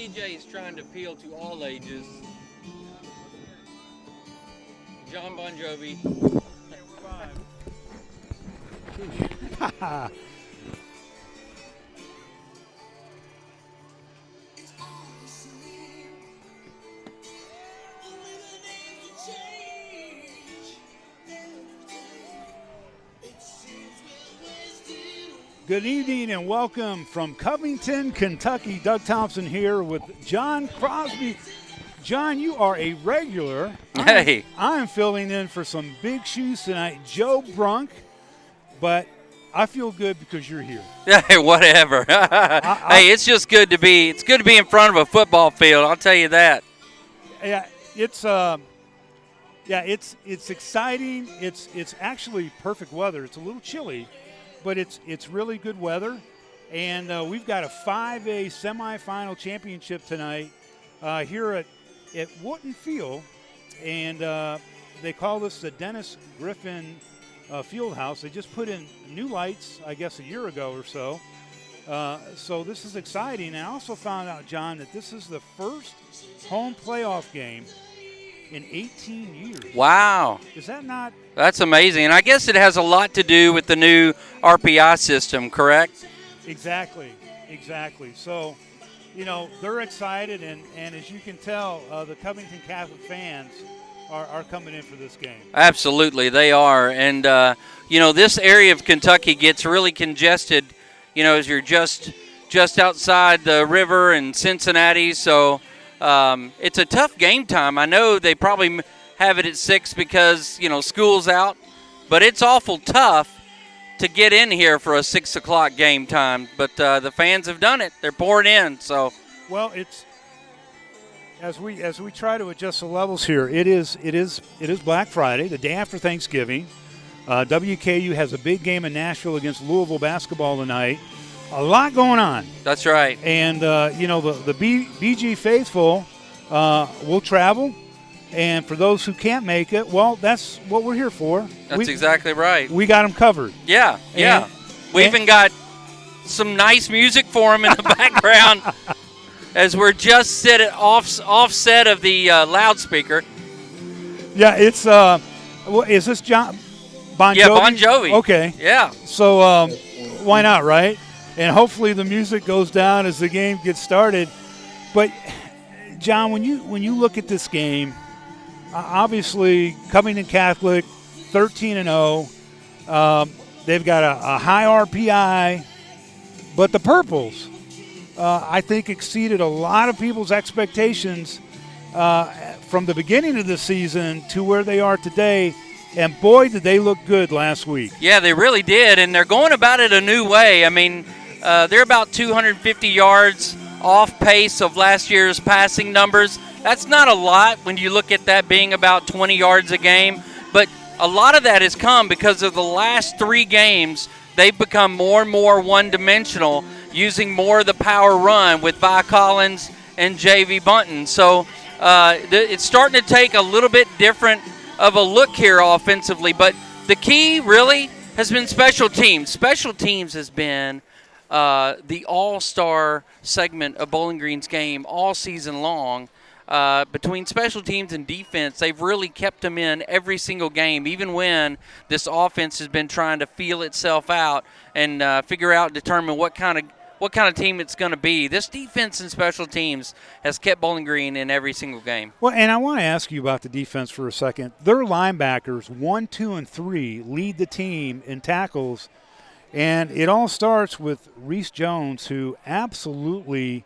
DJ is trying to appeal to all ages. John Bon Jovi. Good evening and welcome from Covington, Kentucky. Doug Thompson here with John Crosby. John, you are a regular. Hey. I'm filling in for some big shoes tonight, Joe Brunk, but I feel good because you're here. Hey, whatever. Hey, it's just good to be. It's good to be in front of a football field. I'll tell you that. Yeah, it's exciting. It's actually perfect weather. It's a little chilly, but it's really good weather, and we've got a 5A semifinal championship tonight here at Wooten Field, and they call this the Dennis Griffin Field House. They just put in new lights, I guess, a year ago or so. So this is exciting. And I also found out, John, that this is the first home playoff game in 18 years. Wow. Is that not? That's amazing. And I guess it has a lot to do with the new RPI system, correct? Exactly. So, you know, they're excited, and as you can tell, the Covington Catholic fans are coming in for this game. Absolutely, they are. And, this area of Kentucky gets really congested, as you're just outside the river in Cincinnati. So it's a tough game time. I know they probably have it at 6 because, school's out. But it's awful tough to get in here for a 6 o'clock game time. But the fans have done it. They're pouring in. So, well, it's as we try to adjust the levels here. It is Black Friday, the day after Thanksgiving. WKU has a big game in Nashville against Louisville basketball tonight. A lot going on. That's right. And the BG faithful will travel. And for those who can't make it, well, that's what we're here for. That's exactly right. We got them covered. Yeah. We even got some nice music for them in the background as we're just set at offset of the loudspeaker. Yeah, it's is this Bon Jovi? Yeah, Bon Jovi. Okay. Yeah. So why not, right? And hopefully the music goes down as the game gets started. But John, when you look at this game, obviously Covington Catholic 13-0. They've got a high RPI, but the Purples, I think, exceeded a lot of people's expectations from the beginning of the season to where they are today. And boy, did they look good last week. Yeah, they really did, and they're going about it a new way. I mean, they're about 250 yards off pace of last year's passing numbers. That's not a lot when you look at that being about 20 yards a game, but a lot of that has come because of the last 3 games. They've become more and more one-dimensional, using more of the power run with Vi Collins and J.V. Bunton. So it's starting to take a little bit different of a look here offensively, but the key really has been special teams. Special teams has been the all-star segment of Bowling Green's game all season long. Between special teams and defense, they've really kept them in every single game, even when this offense has been trying to feel itself out and figure out and determine what kind of team it's going to be. This defense and special teams has kept Bowling Green in every single game. Well, and I want to ask you about the defense for a second. Their linebackers, 1, 2, and 3, lead the team in tackles, and it all starts with Reese Jones, who absolutely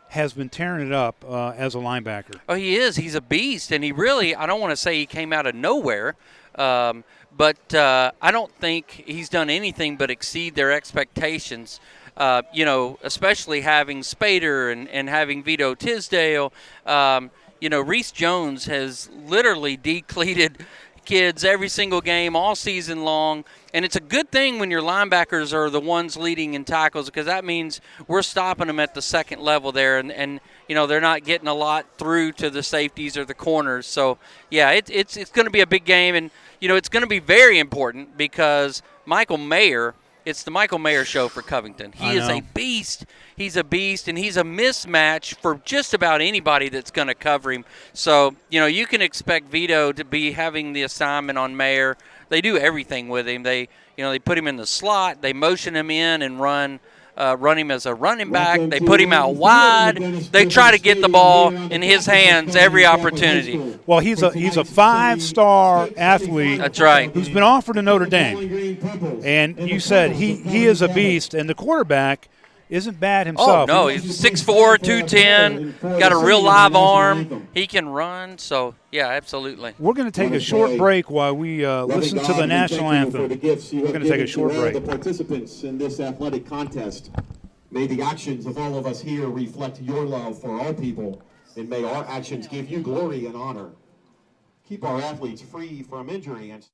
has been tearing it up as a linebacker. Oh, he is. He's a beast, and he really, I don't want to say he came out of nowhere, but I don't think he's done anything but exceed their expectations. Especially having Spader and having Vito Tisdale. Reese Jones has literally decleated kids every single game all season long. And it's a good thing when your linebackers are the ones leading in tackles, because that means we're stopping them at the second level there. And they're not getting a lot through to the safeties or the corners. So, yeah, it's going to be a big game. And, it's going to be very important because Michael Mayer It's the Michael Mayer show for Covington. He I is know. a beast. He's a beast, and he's a mismatch for just about anybody that's going to cover him. So, you can expect Vito to be having the assignment on Mayer. They do everything with him. They put him in the slot. They motion him in and run him as a running back. They put him out wide. They try to get the ball in his hands every opportunity. Well, he's a 5-star athlete. That's right. Who's been offered to Notre Dame. And you said he is a beast, and the quarterback isn't bad himself. Oh, no, he's 6'4", 210, got a real live arm. He can run, so, yeah, absolutely. We're going to take a short break while we listen to the national anthem. We're going to take a short break. The participants in this athletic contest, may the actions of all of us here reflect your love for our people, and may our actions give you glory and honor. Keep our athletes free from injury and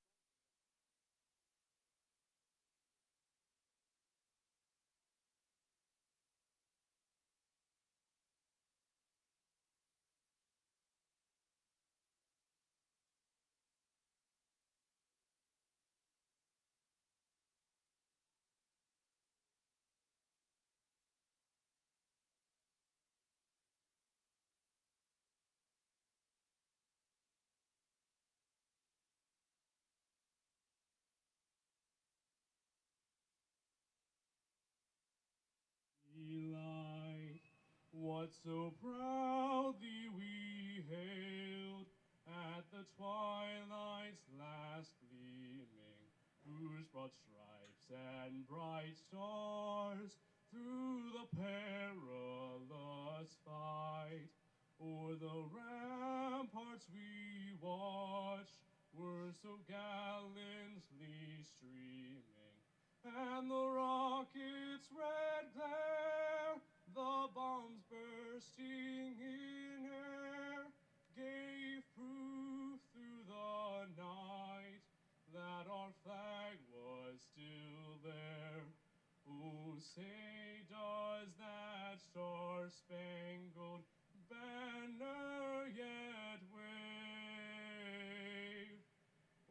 What so proudly we hailed at the twilight's last gleaming, whose broad stripes and bright stars through the perilous fight o'er the ramparts we watched were so gallantly streaming, and the rocket's red glare, the bombs bursting in air, gave proof through the night that our flag was still there. Oh, say does that star-spangled banner yet wave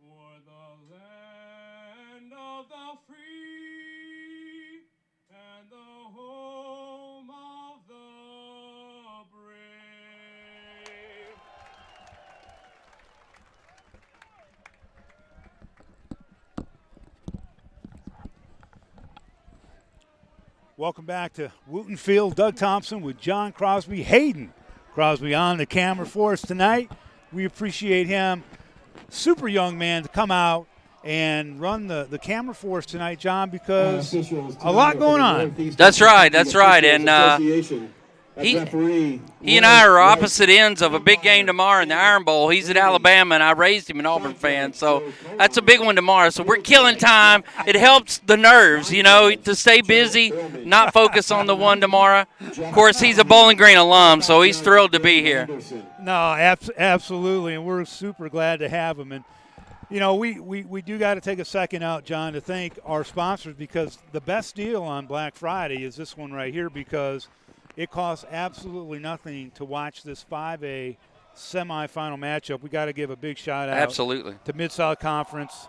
o'er the land of the free and the home of the brave. Welcome back to Wooten Field. Doug Thompson with John Crosby. Hayden Crosby on the camera for us tonight. We appreciate him. Super young man to come out and run the camera for us tonight, John, because a lot going on. That's right. And he and I are opposite ends of a big game tomorrow in the Iron Bowl. He's at Alabama, and I raised him an Auburn fan, so that's a big one tomorrow. So we're killing time. It helps the nerves, to stay busy, not focus on the one tomorrow. Of course, he's a Bowling Green alum, so he's thrilled to be here. No, absolutely, and we're super glad to have him. And we do got to take a second out, John, to thank our sponsors, because the best deal on Black Friday is this one right here, because it costs absolutely nothing to watch this 5A semifinal matchup. We got to give a big shout out Absolutely. to Mid-South Conference,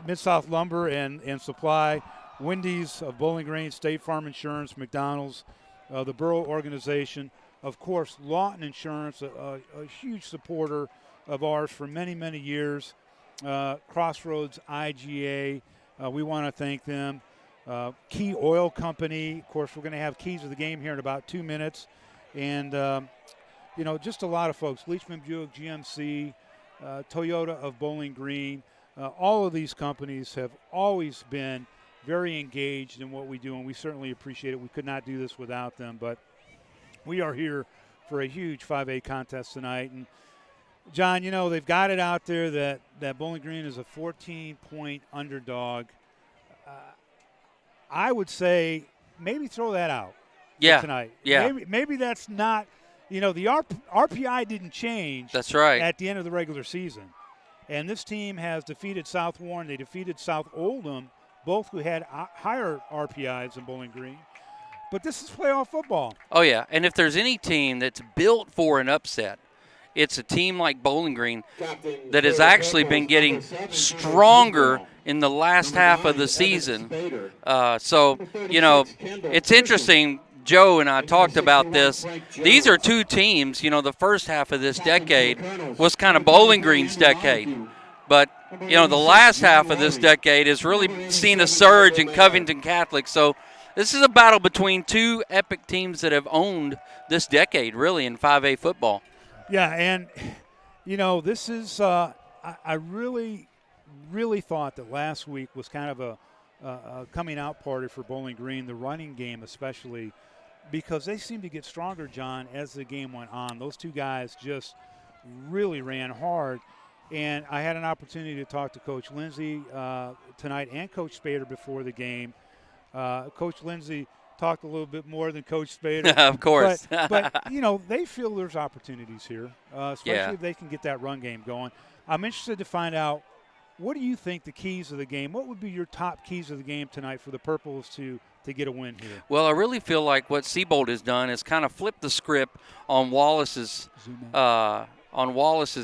Mid-South Lumber and Supply, Wendy's of Bowling Green, State Farm Insurance, McDonald's, the Borough Organization, of course, Lawton Insurance, a huge supporter of ours for many, many years. Crossroads IGA, we want to thank them. Key Oil Company, of course, we're going to have keys of the game here in about 2 minutes. And, just a lot of folks. Leachman Buick GMC, Toyota of Bowling Green. All of these companies have always been very engaged in what we do, and we certainly appreciate it. We could not do this without them. But we are here for a huge 5A contest tonight. And, John, they've got it out there that Bowling Green is a 14-point underdog. I would say maybe throw that out tonight. Yeah. Maybe that's not, the RPI didn't change. That's right. At the end of the regular season. And this team has defeated South Warren. They defeated South Oldham, both who had higher RPIs than Bowling Green. But this is playoff football. Oh, yeah. And if there's any team that's built for an upset, it's a team like Bowling Green that has actually been getting stronger in the last half of the season. So, it's interesting. Joe and I talked about this. These are two teams, the first half of this decade was kind of Bowling Green's decade. But, the last half of this decade has really seen a surge in Covington Catholic. So this is a battle between two epic teams that have owned this decade, really, in 5A football. Yeah, and, this is I really thought that last week was kind of a coming out party for Bowling Green, the running game especially, because they seemed to get stronger, John, as the game went on. Those two guys just really ran hard. And I had an opportunity to talk to Coach Lindsay tonight and Coach Spader before the game. Coach Lindsay talked a little bit more than Coach Spader. Of course. But they feel there's opportunities here, especially if they can get that run game going. I'm interested to find out, what do you think the keys of the game? What would be your top keys of the game tonight for the Purples to get a win here? Well, I really feel like what Seabold has done is kind of flip the script on Wallace's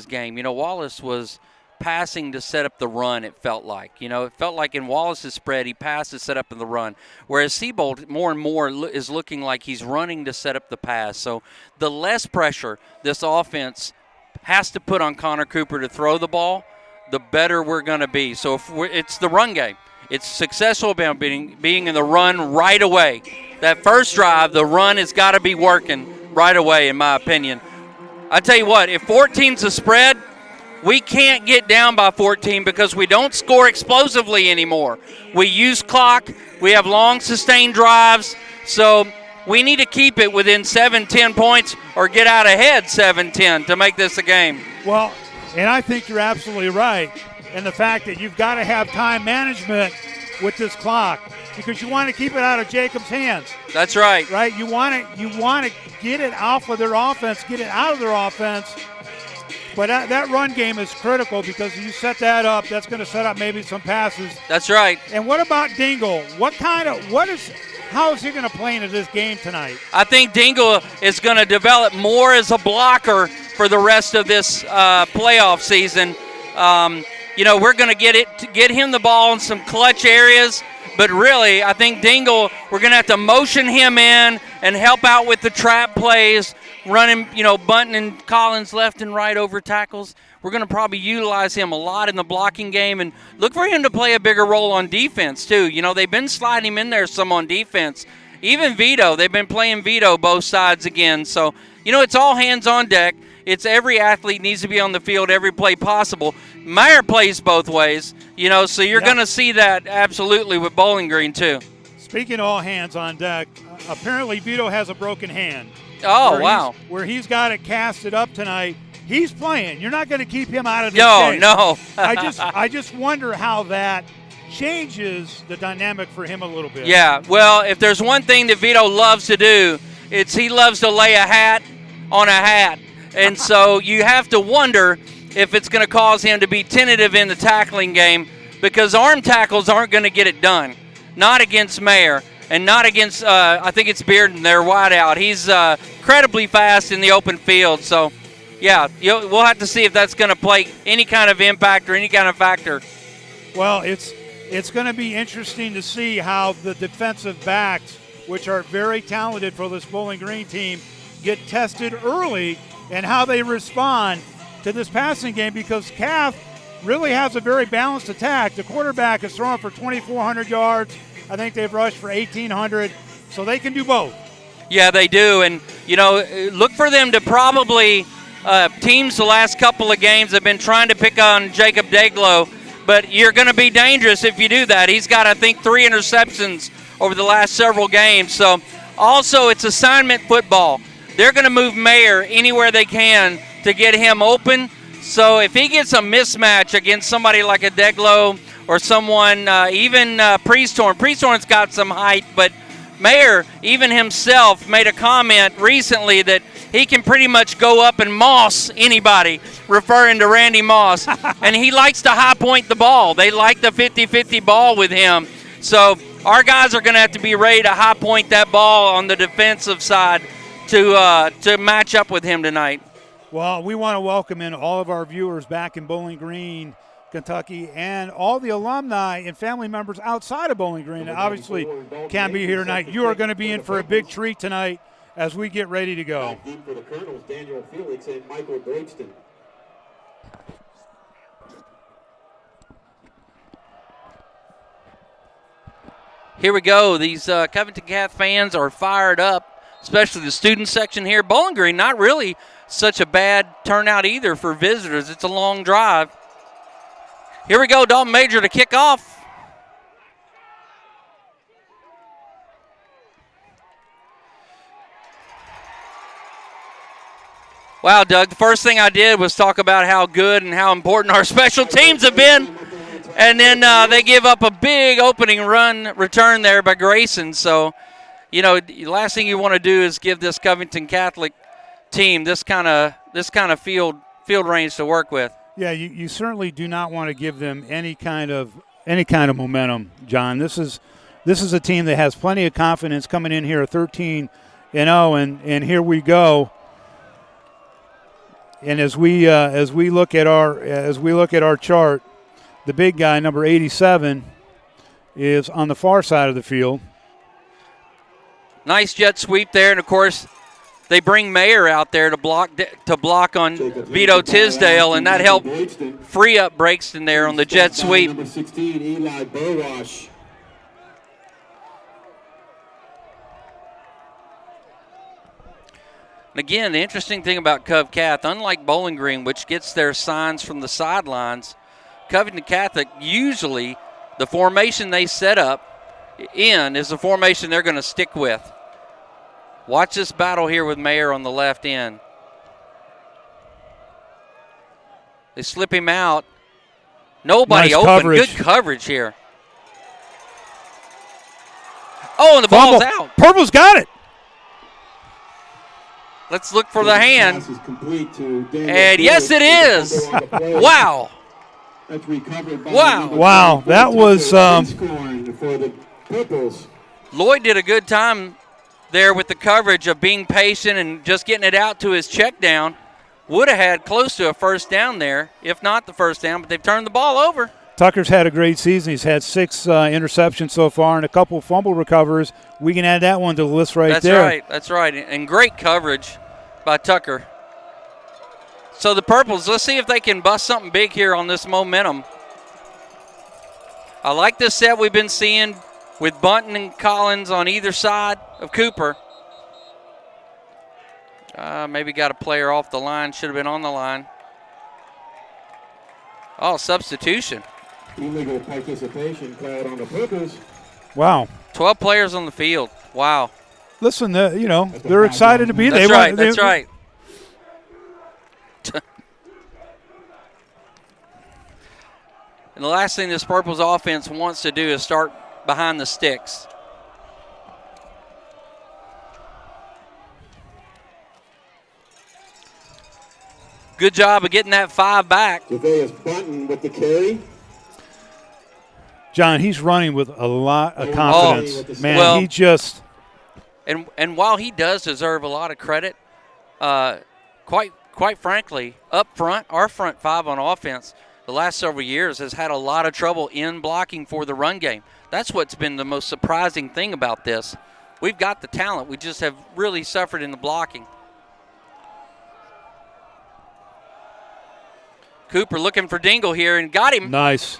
game. Wallace was passing to set up the run, it felt like. It felt like in Wallace's spread, he passed to set up the run, whereas Seabold more and more is looking like he's running to set up the pass. So the less pressure this offense has to put on Connor Cooper to throw the ball, the better we're going to be. So if it's the run game. It's successful about being in the run right away. That first drive, the run has got to be working right away, in my opinion. I tell you what, if 14's a spread, we can't get down by 14 because we don't score explosively anymore. We use clock. We have long, sustained drives. So we need to keep it within 7-10 points or get out ahead 7-10 to make this a game. Well, and I think you're absolutely right. And the fact that you've got to have time management with this clock because you want to keep it out of Jacob's hands. That's right. Right? You want to get it off of their offense, get it out of their offense. But that run game is critical because you set that up, that's going to set up maybe some passes. That's right. And what about Dingle? How is he going to play into this game tonight? I think Dingle is going to develop more as a blocker for the rest of this playoff season. We're going to get him the ball in some clutch areas, but really, I think Dingle, we're going to have to motion him in and help out with the trap plays, running, Bunton and Collins left and right over tackles. We're going to probably utilize him a lot in the blocking game and look for him to play a bigger role on defense, too. They've been sliding him in there some on defense. Even Vito, they've been playing Vito both sides again. So, it's all hands on deck. It's every athlete needs to be on the field every play possible. Meyer plays both ways, so you're going to see that absolutely with Bowling Green, too. Speaking of all hands on deck, apparently Vito has a broken hand. Oh, wow. Where he's got it casted up tonight. He's playing. You're not going to keep him out of this game. No. I just wonder how that changes the dynamic for him a little bit. Yeah, well, if there's one thing that Vito loves to do, it's he loves to lay a hat on a hat. And so you have to wonder if it's going to cause him to be tentative in the tackling game because arm tackles aren't going to get it done. Not against Mayer and not against, I think it's Bearden, their wideout. He's incredibly fast in the open field. So, yeah, we'll have to see if that's going to play any kind of impact or any kind of factor. Well, it's going to be interesting to see how the defensive backs, which are very talented for this Bowling Green team, get tested early and how they respond to this passing game because Cath really has a very balanced attack. The quarterback is throwing for 2,400 yards. I think they've rushed for 1,800, so they can do both. Yeah, they do, and, look for them to probably teams the last couple of games have been trying to pick on Jacob Deglow, but you're going to be dangerous if you do that. He's got, I think, 3 interceptions over the last several games. So, also, it's assignment football. They're going to move Mayer anywhere they can to get him open. So if he gets a mismatch against somebody like a Deglow or someone, even Priesthorn's got some height, but Mayer, even himself, made a comment recently that he can pretty much go up and moss anybody, referring to Randy Moss. And he likes to high point the ball. They like the 50-50 ball with him. So our guys are going to have to be ready to high point that ball on the defensive side to match up with him tonight. Well, we want to welcome in all of our viewers back in Bowling Green Kentucky, and all the alumni and family members outside of Bowling Green that obviously can't be here tonight. You are going to be in for a big treat tonight as we get ready to go. Back deep for the Colonels, Daniel Felix and Michael Braxton. Here we go. These Covington Cath fans are fired up, especially the student section here. Bowling Green, not really such a bad turnout either for visitors. It's a long drive. Here we go, Dalton Major to kick off. Wow, Doug, the first thing I did was talk about how good and how important our special teams have been. And then they give up a big opening run return there by Grayson. So, you know, the last thing you want to do is give this Covington Catholic team this kind of field range to work with. Yeah, you certainly do not want to give them any kind of momentum, John. This is a team that has plenty of confidence coming in here 13-0, and here we go. And as we look at our chart, the big guy, number 87, is on the far side of the field. Nice jet sweep there, and of course they bring Mayer out there to block on Vito Tisdale, and that helped free up Braxton there on the jet sweep. Number 16, Eli Burwash. And again, the interesting thing about Cov Cath, unlike Bowling Green, which gets their signs from the sidelines, Covington Catholic, usually the formation they set up in is the formation they're going to stick with. Watch this battle here with Mayer on the left end. They slip him out. Nobody nice open. Coverage. Good coverage here. Oh, and the ball's out. Purple's got it. Let's look for the hand. And yes, it Felix. is. Wow. That's recovered by Wow. Wow, that was scoring for the Purples. Lloyd did a good time there with the coverage of being patient and just getting it out to his check down. Would have had close to a first down there, if not the first down, but they've turned the ball over. Tucker's had a great season. He's had 6 interceptions so far and a couple fumble recovers. We can add that one to the list right there. That's right. And great coverage by Tucker. So the Purples, let's see if they can bust something big here on this momentum. I like this set we've been seeing with Bunton and Collins on either side of Cooper. Maybe got a player off the line. Should have been on the line. Oh, substitution. Illegal participation called on the Purples. Wow. 12 players on the field. Wow. Listen, they're excited to be there. That's right. And the last thing this Purples offense wants to do is start behind the sticks. Good job of getting that 5 back. Javaius Bunton with the carry. John, he's running with a lot of confidence. Man, well, he just... And while he does deserve a lot of credit, quite frankly, up front, our front 5 on offense the last several years has had a lot of trouble in blocking for the run game. That's what's been the most surprising thing about this. We've got the talent. We just have really suffered in the blocking. Cooper looking for Dingle here and got him. Nice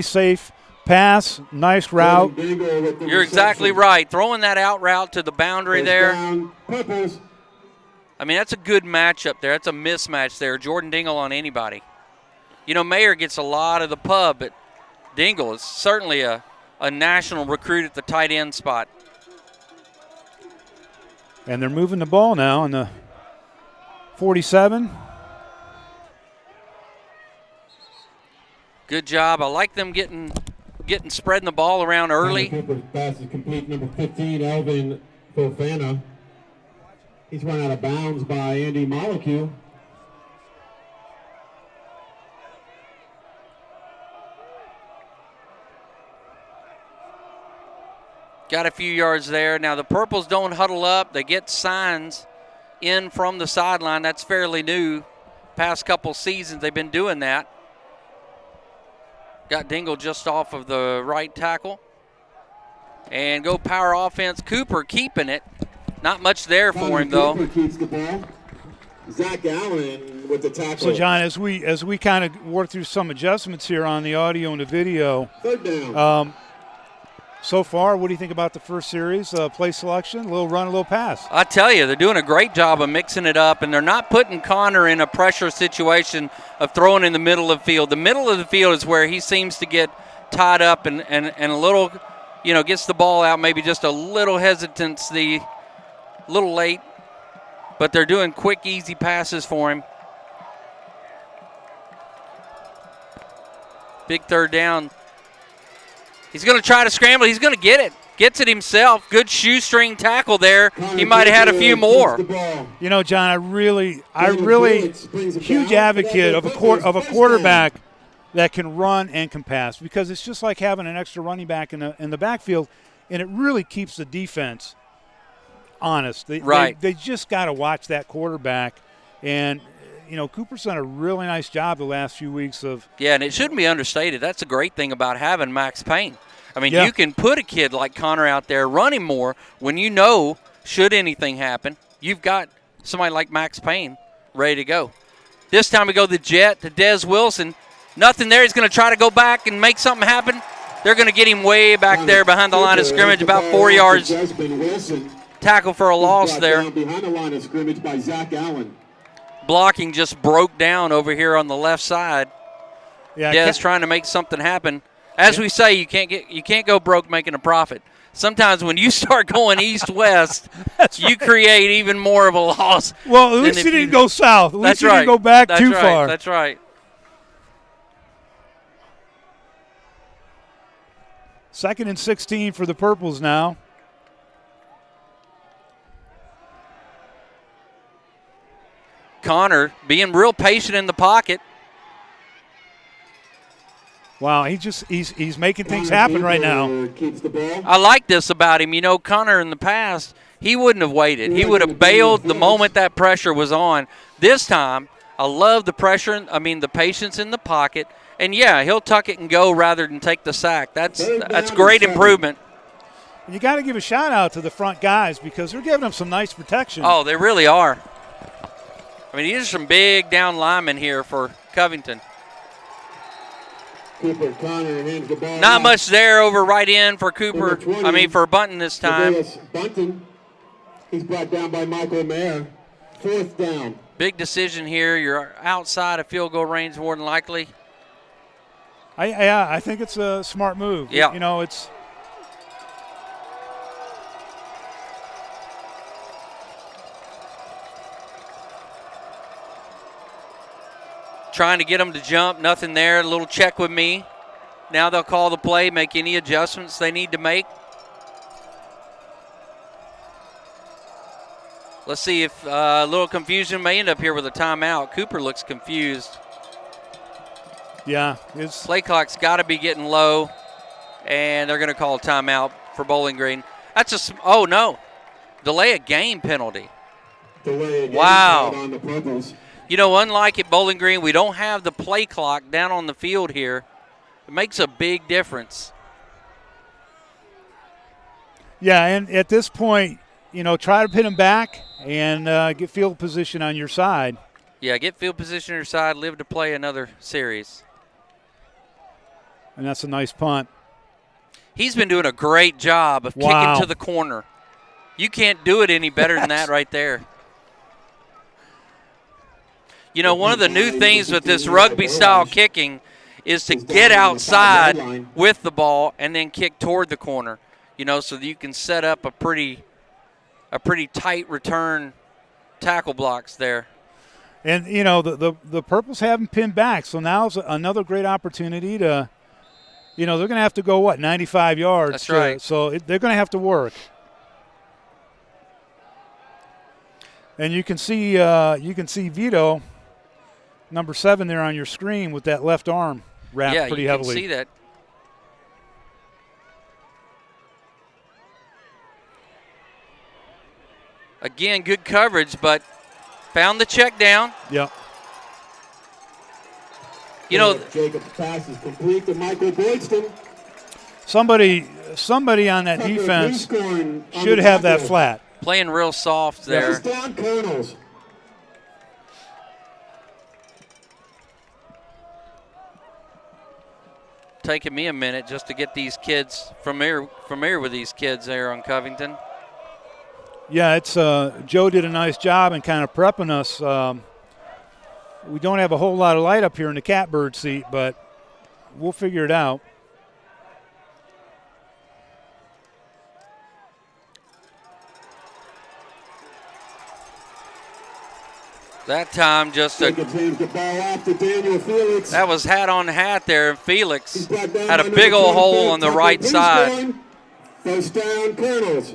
safe pass, nice route. You're exactly right. Throwing that out route to the boundary there. I mean, that's a good matchup there. That's a mismatch there. Jordan Dingle on anybody. You know, Mayer gets a lot of the pub, but Dingle is certainly a national recruit at the tight end spot. And they're moving the ball now in the 47. Good job. I like them getting spreading the ball around early. Pass is complete. Number 15, Elvin Fofana. He's run out of bounds by Andy Molecule. Got a few yards there. Now the Purples don't huddle up. They get signs in from the sideline. That's fairly new. Past couple seasons they've been doing that. Got Dingle just off of the right tackle. And go power offense. Cooper keeping it. Not much there for him, though. Cooper keeps the ball. Zach Allen with the tackle. So, John, as we kind of work through some adjustments here on the audio and the video, Third down. so far, what do you think about the first series? Play selection, a little run, a little pass. I tell you, they're doing a great job of mixing it up, and they're not putting Connor in a pressure situation of throwing in the middle of the field. The middle of the field is where he seems to get tied up and a little, gets the ball out, maybe just a little hesitancy, a little late. But they're doing quick, easy passes for him. Big third down. He's going to try to scramble. He's going to get it. Gets it himself. Good shoestring tackle there. He might have had a few more. John, I really, huge advocate of a quarterback that can run and can pass, because it's just like having an extra running back in the backfield, and it really keeps the defense honest. They just got to watch that quarterback, and Cooper's done a really nice job the last few weeks of. Yeah, and it shouldn't be understated. That's a great thing about having Max Payne. I mean, you can put a kid like Connor out there running more when should anything happen, you've got somebody like Max Payne ready to go. This time we go the jet to Dez Wilson. Nothing there. He's going to try to go back and make something happen. They're going to get him way back there behind the line of scrimmage, about 4 yards. Tackle for a loss there. Behind the line of scrimmage by Zach Allen. Blocking just broke down over here on the left side. Yeah, Dez trying to make something happen. As we say, you can't go broke making a profit. Sometimes when you start going east-west, you create even more of a loss. Well, at least you didn't go south. At least you didn't go back too far. That's right. Second and 16 for the Purples now. Connor being real patient in the pocket. Wow, he's making things happen right now. Keeps the ball. I like this about him. Connor in the past, he wouldn't have waited. He would have bailed the moment that pressure was on. This time, I love the pressure, the patience in the pocket. And, yeah, he'll tuck it and go rather than take the sack. That's great improvement. And you got to give a shout-out to the front guys, because they're giving them some nice protection. Oh, they really are. These are some big down linemen here for Covington. Cooper Connor hands the ball. Not much there over right in for Cooper. 20, for Bunton this time. Bunton. He's brought down by Michael Mayer. Fourth down. Big decision here. You're outside of field goal range more than likely. I think it's a smart move. Yeah. It's. Trying to get them to jump, nothing there. A little check with me. Now they'll call the play, make any adjustments they need to make. Let's see if a little confusion may end up here with a timeout. Cooper looks confused. Yeah. Play clock's got to be getting low, and they're going to call a timeout for Bowling Green. That's oh, no. Delay a game penalty. Delay a game wow. On the Purples. Unlike at Bowling Green, we don't have the play clock down on the field here. It makes a big difference. Yeah, and at this point, try to pin them back and get field position on your side. Yeah, get field position on your side, live to play another series. And that's a nice punt. He's been doing a great job of kicking to the corner. You can't do it any better than that right there. One of the new things with this rugby-style kicking is to get outside with the ball and then kick toward the corner, so that you can set up a pretty tight return tackle blocks there. And, the Purples haven't pinned back, so now's another great opportunity to, they're going to have to go, 95 yards. That's right. So they're going to have to work. And you can see Vito, number 7 there on your screen with that left arm wrapped pretty heavily. Yeah, you can see that. Again, good coverage, but found the check down. Yep. You know, Jacob's pass is complete to Michael Boydston. Somebody on that defense should have that flat. playing real soft there. First down, Colonels. Taking me a minute just to get these kids familiar with these kids there on Covington. Yeah, it's Joe did a nice job in kind of prepping us. We don't have a whole lot of light up here in the catbird seat, but we'll figure it out. That time just a, Hands the ball off to Daniel Felix. that was hat on hat there. Felix He's brought down had by a big number old hole 25, on the tackle right side. Bluestone. First down, Colonels.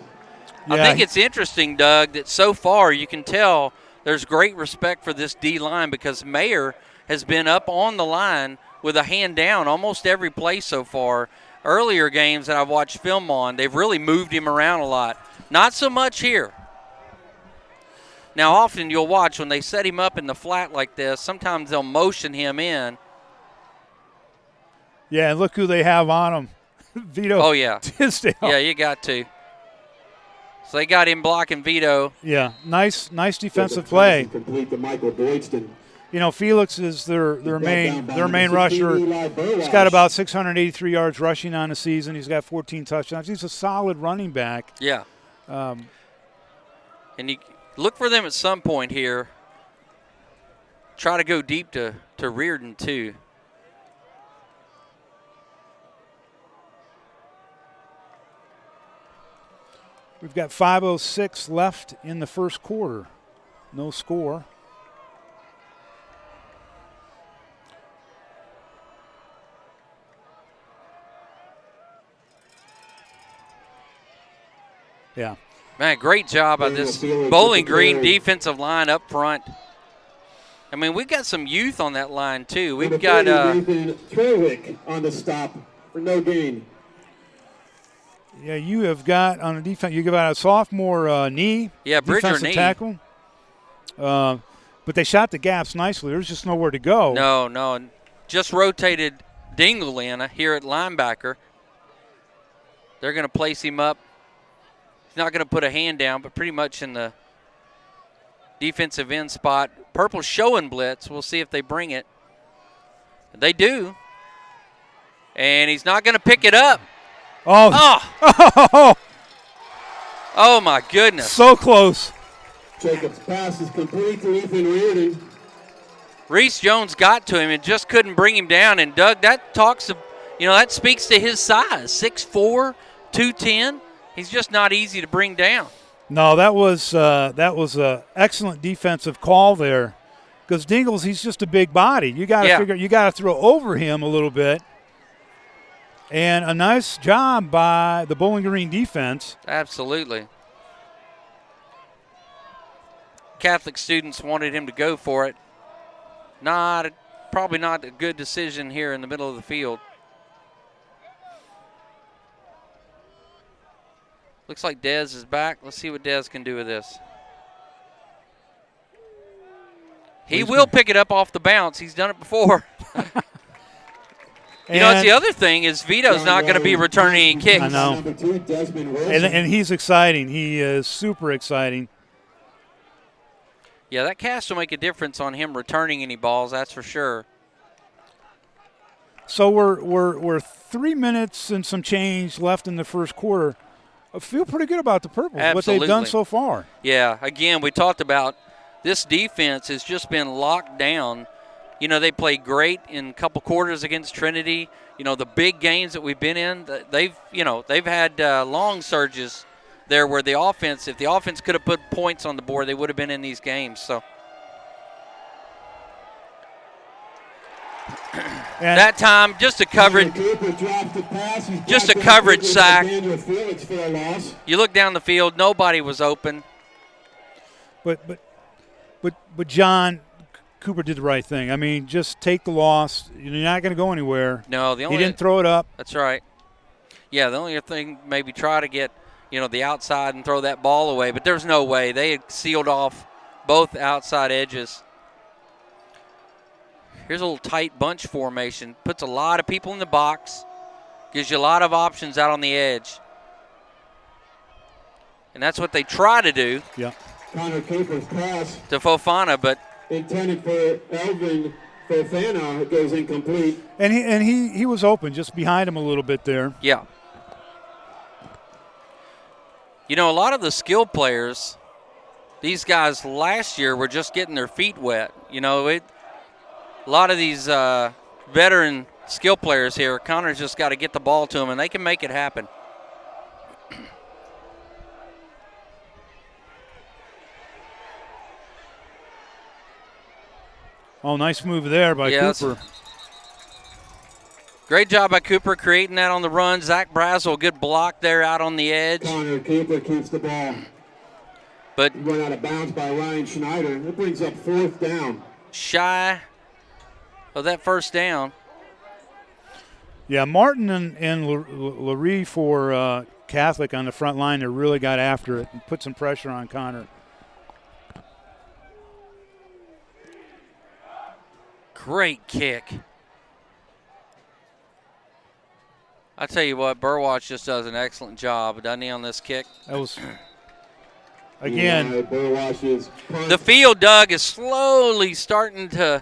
I think it's interesting, Doug, that so far you can tell there's great respect for this D-line because Mayer has been up on the line with a hand down almost every play so far. Earlier games that I've watched film on, they've really moved him around a lot. Not so much here. Now, often you'll watch when they set him up in the flat like this, sometimes they'll motion him in. Yeah, and look who they have on him. Vito. Oh, yeah. Tisdale. Yeah, you got to. So they got him blocking Vito. Yeah, nice defensive play. Complete to Michael Boydston. You know, Felix is their main rusher. He's got about 683 yards rushing on the season. He's got 14 touchdowns. He's a solid running back. Yeah. And you look for them at some point here. Try to go deep to Reardon, too. We've got 5:06 left in the first quarter. No score. Yeah. Man, great job by this Bowling Green defensive line up front. I mean, we've got some youth on that line, too. We've got Trawick on the stop for no gain. Yeah, you have got on the defense, you got a sophomore knee. Yeah, Bridger defensive knee. tackle. But they shot the gaps nicely. There's just nowhere to go. No. Just rotated Dingle in here at linebacker. They're going to place him up. He's not going to put a hand down, but pretty much in the defensive end spot. Purple showing blitz. We'll see if they bring it. They do. And he's not going to pick it up. Oh, Oh, my goodness. so close. Jacob's pass is complete to Ethan Reardon. Reese Jones got to him and just couldn't bring him down. And, Doug, that that speaks to his size. 6'4", 210. He's just not easy to bring down. No, that was a excellent defensive call there, because Dingles, he's just a big body. You got to throw over him a little bit, and a nice job by the Bowling Green defense. Absolutely. Catholic students wanted him to go for it. Probably not a good decision here in the middle of the field. Looks like Dez is back. Let's see what Dez can do with this. He will pick it up off the bounce. He's done it before. That's the other thing is Vito's not going to be returning any kicks. I know. And he's exciting. He is super exciting. Yeah, that cast will make a difference on him returning any balls, that's for sure. So we're 3 minutes and some change left in the first quarter. I feel pretty good about the Purples, Absolutely. what they've done so far. Yeah, again, we talked about this defense has just been locked down. You know, they played great in a couple quarters against Trinity. You know, the big games that we've been in, they've had long surges there where if the offense could have put points on the board, they would have been in these games. So that time, just a coverage sack. You look down the field, nobody was open. But John Cooper did the right thing. I mean, just take the loss. You're not going to go anywhere. No, he didn't throw it up. That's right. Yeah, the only thing, maybe try to get the outside and throw that ball away, but there's no way. They had sealed off both outside edges. Here's a little tight bunch formation. Puts a lot of people in the box. Gives you a lot of options out on the edge. And that's what they try to do. Yeah. Connor Cooper's pass to Fofana, but intended for Elvin Fofana goes incomplete. And he was open, just behind him a little bit there. yeah. You know, a lot of the skill players, these guys last year were just getting their feet wet. You know, a lot of these veteran skill players here, Connor's just got to get the ball to them, and they can make it happen. Oh, nice move there by Cooper. Great job by Cooper creating that on the run. Zach Brazel, good block there out on the edge. Connor Cooper keeps the ball. But run out of bounds by Ryan Schneider. That brings up 4th down. Shy of that first down. Yeah, Martin and Laree for Catholic on the front line, they really got after it and put some pressure on Connor. Great kick. I tell you what, Burwatch just does an excellent job, doesn't he, on this kick? That was, again. The field, Doug, is slowly starting to,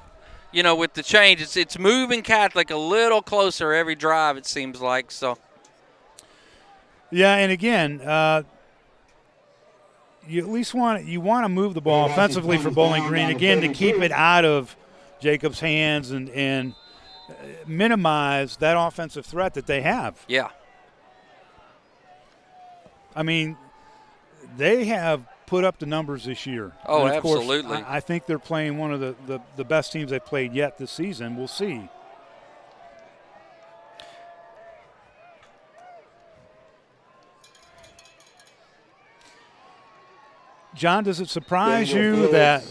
you know, with the change. It's moving Catholic a little closer every drive, it seems like. So. Yeah, and again, you at least want to move the ball offensively for Bowling Green, again, to keep it out of Jacob's hands and minimize that offensive threat that they have. Yeah. I mean, they have put up the numbers this year. Oh, and of absolutely. Course, I think they're playing one of the best teams they've played yet this season. We'll see. John, does it surprise you that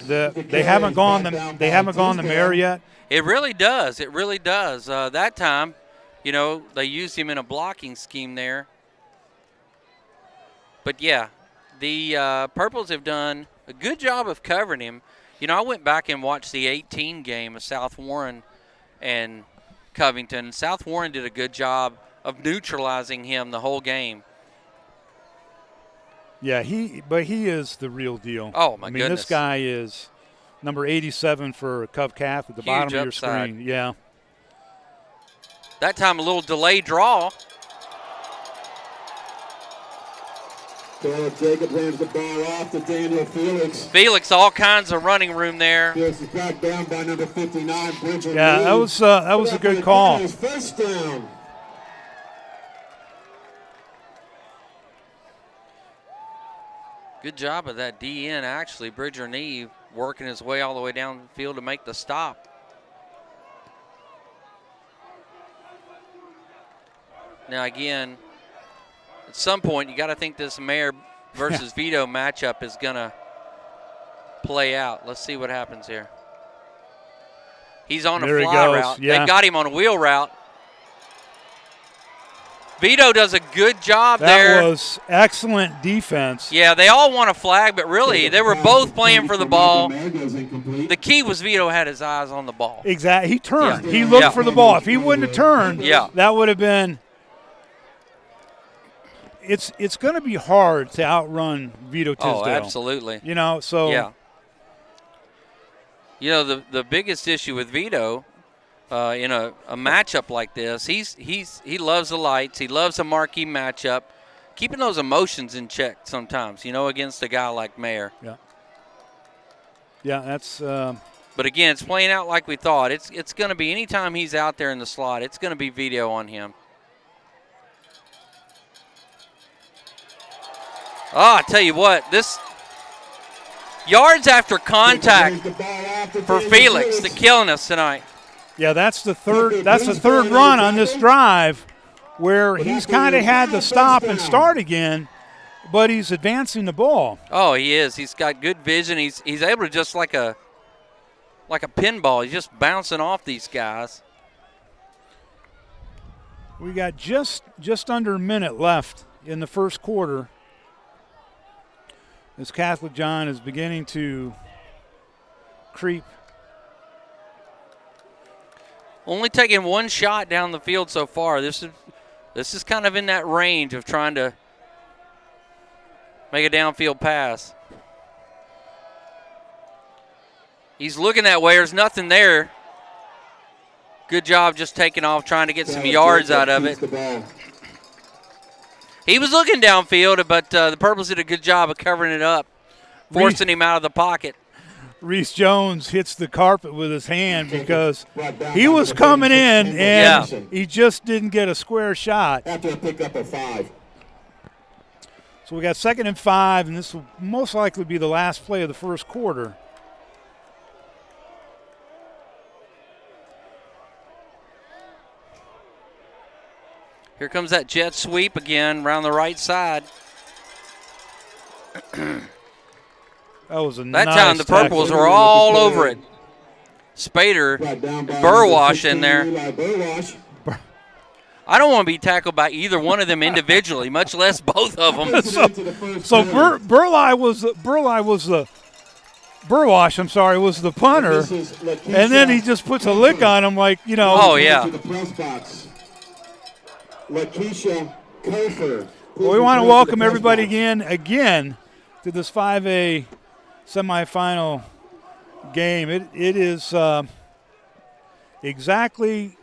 they haven't gone the mare yet? It really does. It really does. That time, you know, they used him in a blocking scheme there. But, yeah, the Purples have done a good job of covering him. You know, I went back and watched the 18 game of South Warren and Covington. South Warren did a good job of neutralizing him the whole game. Yeah, he is the real deal. Oh, my goodness. This guy is number 87 for Cov Cath at the bottom of your screen. Yeah. That time a little delayed draw. Caleb Jacobs hands the ball off to Daniel Felix. Felix, all kinds of running room there. Felix is back down by number 59, Bridger. Yeah, that was a good call. First down. Good job of that DN, actually. Bridger Neve working his way all the way down the field to make the stop. Now, again, at some point, you got to think this Mayer versus Vito matchup is going to play out. Let's see what happens here. He's on a fly route. Yeah. They got him on a wheel route. Vito does a good job there. That was excellent defense. Yeah, they all want a flag, but really, they were both playing for the ball. The key was Vito had his eyes on the ball. Exactly. He turned. Yeah. He looked for the ball. If he wouldn't have turned, that would have been – it's going to be hard to outrun Vito Tisdale. Oh, absolutely. You know, so – yeah. You know, the biggest issue with Vito – in a matchup like this, he loves the lights. He loves a marquee matchup. Keeping those emotions in check sometimes, you know, against a guy like Mayer. Yeah. Yeah, that's. But again, it's playing out like we thought. It's going to be anytime he's out there in the slot, it's going to be Vito on him. Oh, I tell you what, this yards after contact for Felix, they're killing us tonight. Yeah, that's the third run on this drive where he's kind of had to stop and start again, but he's advancing the ball. Oh, he is. He's got good vision. He's able to just like a pinball. He's just bouncing off these guys. We got just under a minute left in the first quarter as Catholic John is beginning to creep only taken one shot down the field so far. This is kind of in that range of trying to make a downfield pass. He's looking that way. There's nothing there. Good job just taking off, trying to get some yards out of it. He was looking downfield, but the Purples did a good job of covering it up, forcing him out of the pocket. Reese Jones hits the carpet with his hand because he was coming in and he just didn't get a square shot. After a pickup of 5. So we got 2nd and 5, and this will most likely be the last play of the first quarter. Here comes that jet sweep again around the right side. That was a that nice time the Purples tackle. were all over it. Spader and Burwash in there. I don't want to be tackled by either one of them individually, much less both of them. Burwash was the punter, and then he just puts a lick on him like, you know. Oh, yeah. Lakeisha Kofer. Well, we want to welcome everybody again to this 5A semifinal game. It is exactly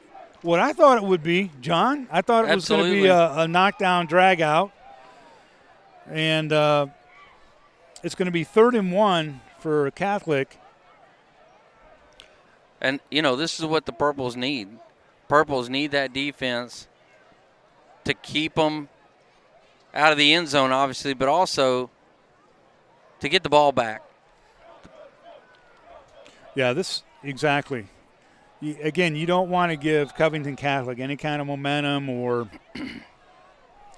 what I thought it would be, John. I thought it was going to be a knockdown drag-out. And it's going to be 3rd and 1 for Catholic. And, you know, this is what the Purples need. Purples need that defense to keep them out of the end zone, obviously, but also to get the ball back. Yeah, exactly. Again, you don't want to give Covington Catholic any kind of momentum or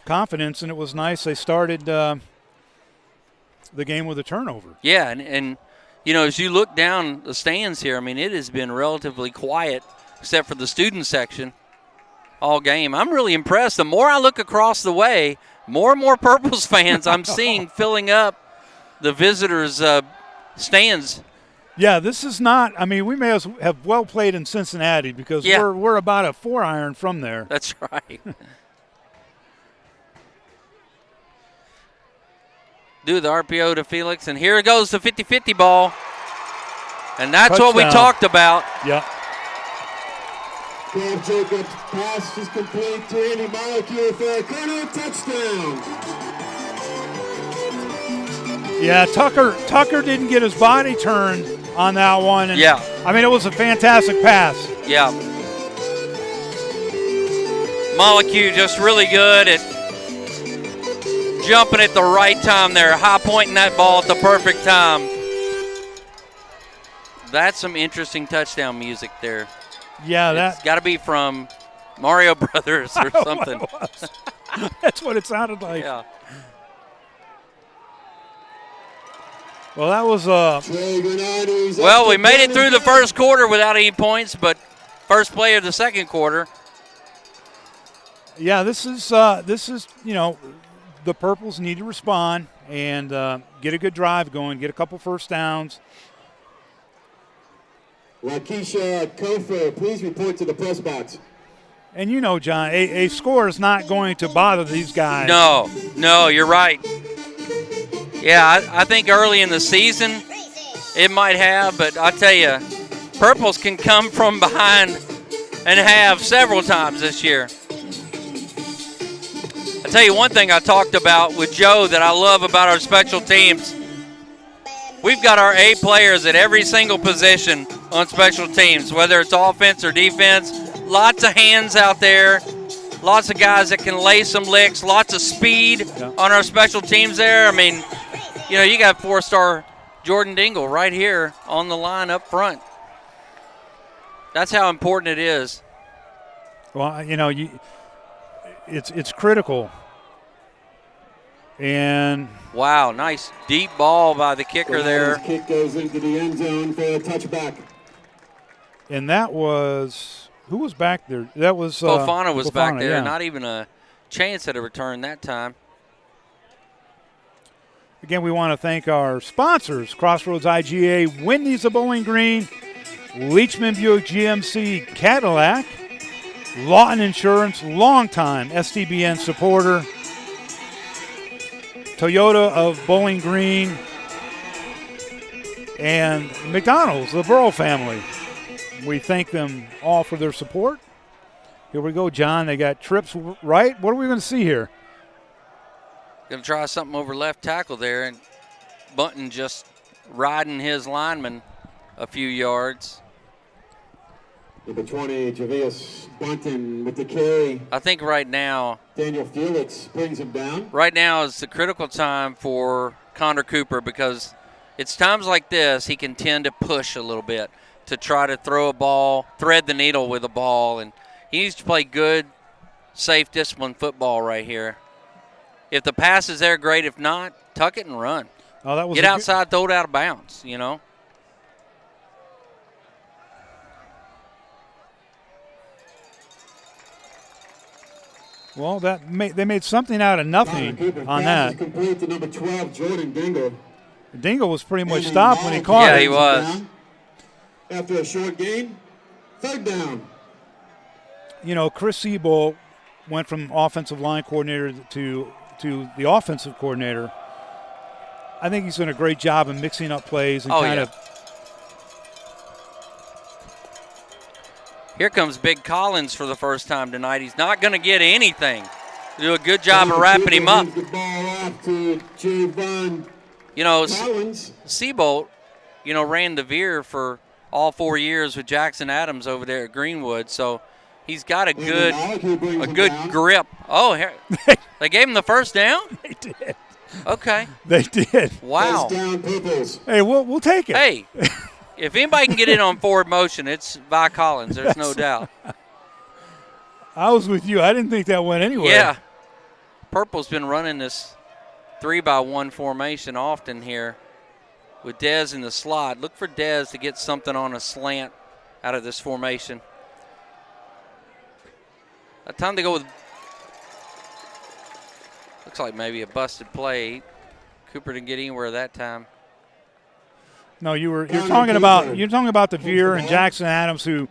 confidence, and it was nice they started the game with a turnover. Yeah, and you know, as you look down the stands here, I mean, it has been relatively quiet except for the student section all game. I'm really impressed. The more I look across the way, more and more Purples fans I'm seeing filling up the visitors' stands. Yeah, this is not – I mean, we may have well played in Cincinnati because we're about a 4-iron from there. That's right. Do the RPO to Felix, and here goes the 50-50 ball. And that's Touchdown. What we talked about. Yeah. Cam Jacobs' pass is complete to Andy Molecule for a corner touchdown. Yeah, Tucker didn't get his body turned on that one. And I mean, it was a fantastic pass. Yeah. Molecule just really good at jumping at the right time there, high pointing that ball at the perfect time. That's some interesting touchdown music there. Yeah, that's got to be from Mario Brothers or something. That's what it sounded like. Yeah. Well, that was well, we made it through the first quarter without any points, but first play of the second quarter. Yeah, this is you know, the Purples need to respond and get a good drive going, get a couple first downs. Lakeisha Kofer, please report to the press box. And you know, John, a score is not going to bother these guys. No, you're right. Yeah, I think early in the season it might have, but I tell you, Purples can come from behind and have several times this year. I tell you one thing I talked about with Joe that I love about our special teams. We've got our A players at every single position on special teams, whether it's offense or defense. Lots of hands out there. Lots of guys that can lay some licks. Lots of speed on our special teams there. I mean, you know, you got 4-star Jordan Dingle right here on the line up front. That's how important it is. Well, you know, it's critical. And wow, nice deep ball by the kicker there. Kick goes into the end zone for a touchback. And that was – who was back there? That was Fofana was back there. Yeah. Not even a chance at a return that time. Again, we want to thank our sponsors, Crossroads IGA, Wendy's of Bowling Green, Leachman Buick GMC Cadillac, Lawton Insurance, longtime STBN supporter, Toyota of Bowling Green, and McDonald's, the Burrow family. We thank them all for their support. Here we go, John. They got trips right. What are we going to see here? Going to try something over left tackle there, and Bunton just riding his lineman a few yards. Number 20, Javius Bunton with the carry. I think right now, Daniel Felix brings him down. right now is the critical time for Connor Cooper, because it's times like this he can tend to push a little bit to try to throw a ball, thread the needle with a ball, and he needs to play good, safe, disciplined football right here. If the pass is there, great. If not, tuck it and run. Oh, that was Get outside, throw it out of bounds, you know. Well, they made something out of nothing on that. Complete to number 12, Jordan Dingle. Dingle was pretty much stopped when he caught Yeah, it. he was. After a short gain, third down. You know, Chris Siebel went from offensive line coordinator to the offensive coordinator. I think he's doing a great job of mixing up plays and kind of. Here comes Big Collins for the first time tonight. He's not going to get anything. Do a good job of wrapping him up. The ball off to Javon You know, Collins. Seabolt, you know, ran the veer for all 4 years with Jackson Adams over there at Greenwood, so he's got a good grip. Oh, here, they gave him the first down? They did. Okay. They did. Wow. First down, Purples. Hey, we'll take it. Hey, if anybody can get it on forward motion, it's Vi Collins. There's no doubt. I was with you. I didn't think that went anywhere. Yeah. Purple's been running this 3-by-1 formation often here with Dez in the slot. Look for Dez to get something on a slant out of this formation. Time to go with, looks like maybe a busted play. Cooper didn't get anywhere that time. No, you're talking about the Veer and Jackson Adams, who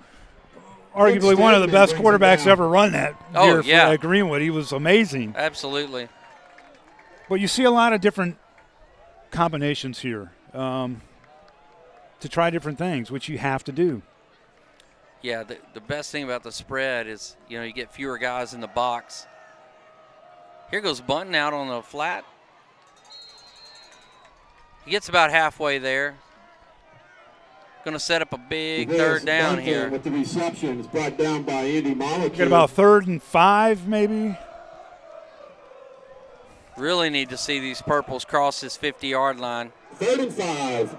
arguably one of the best quarterbacks to ever run that Veer at Greenwood. He was amazing. Absolutely. But you see a lot of different combinations here to try different things, which you have to do. Yeah, the best thing about the spread is, you know, you get fewer guys in the box. Here goes Bunton out on the flat. He gets about halfway there. Going to set up a big third down Bunton here. With the reception, it's brought down by Andy Mollett. Get about 3rd and 5, maybe. Really need to see these Purples cross this 50-yard line. 3rd and 5.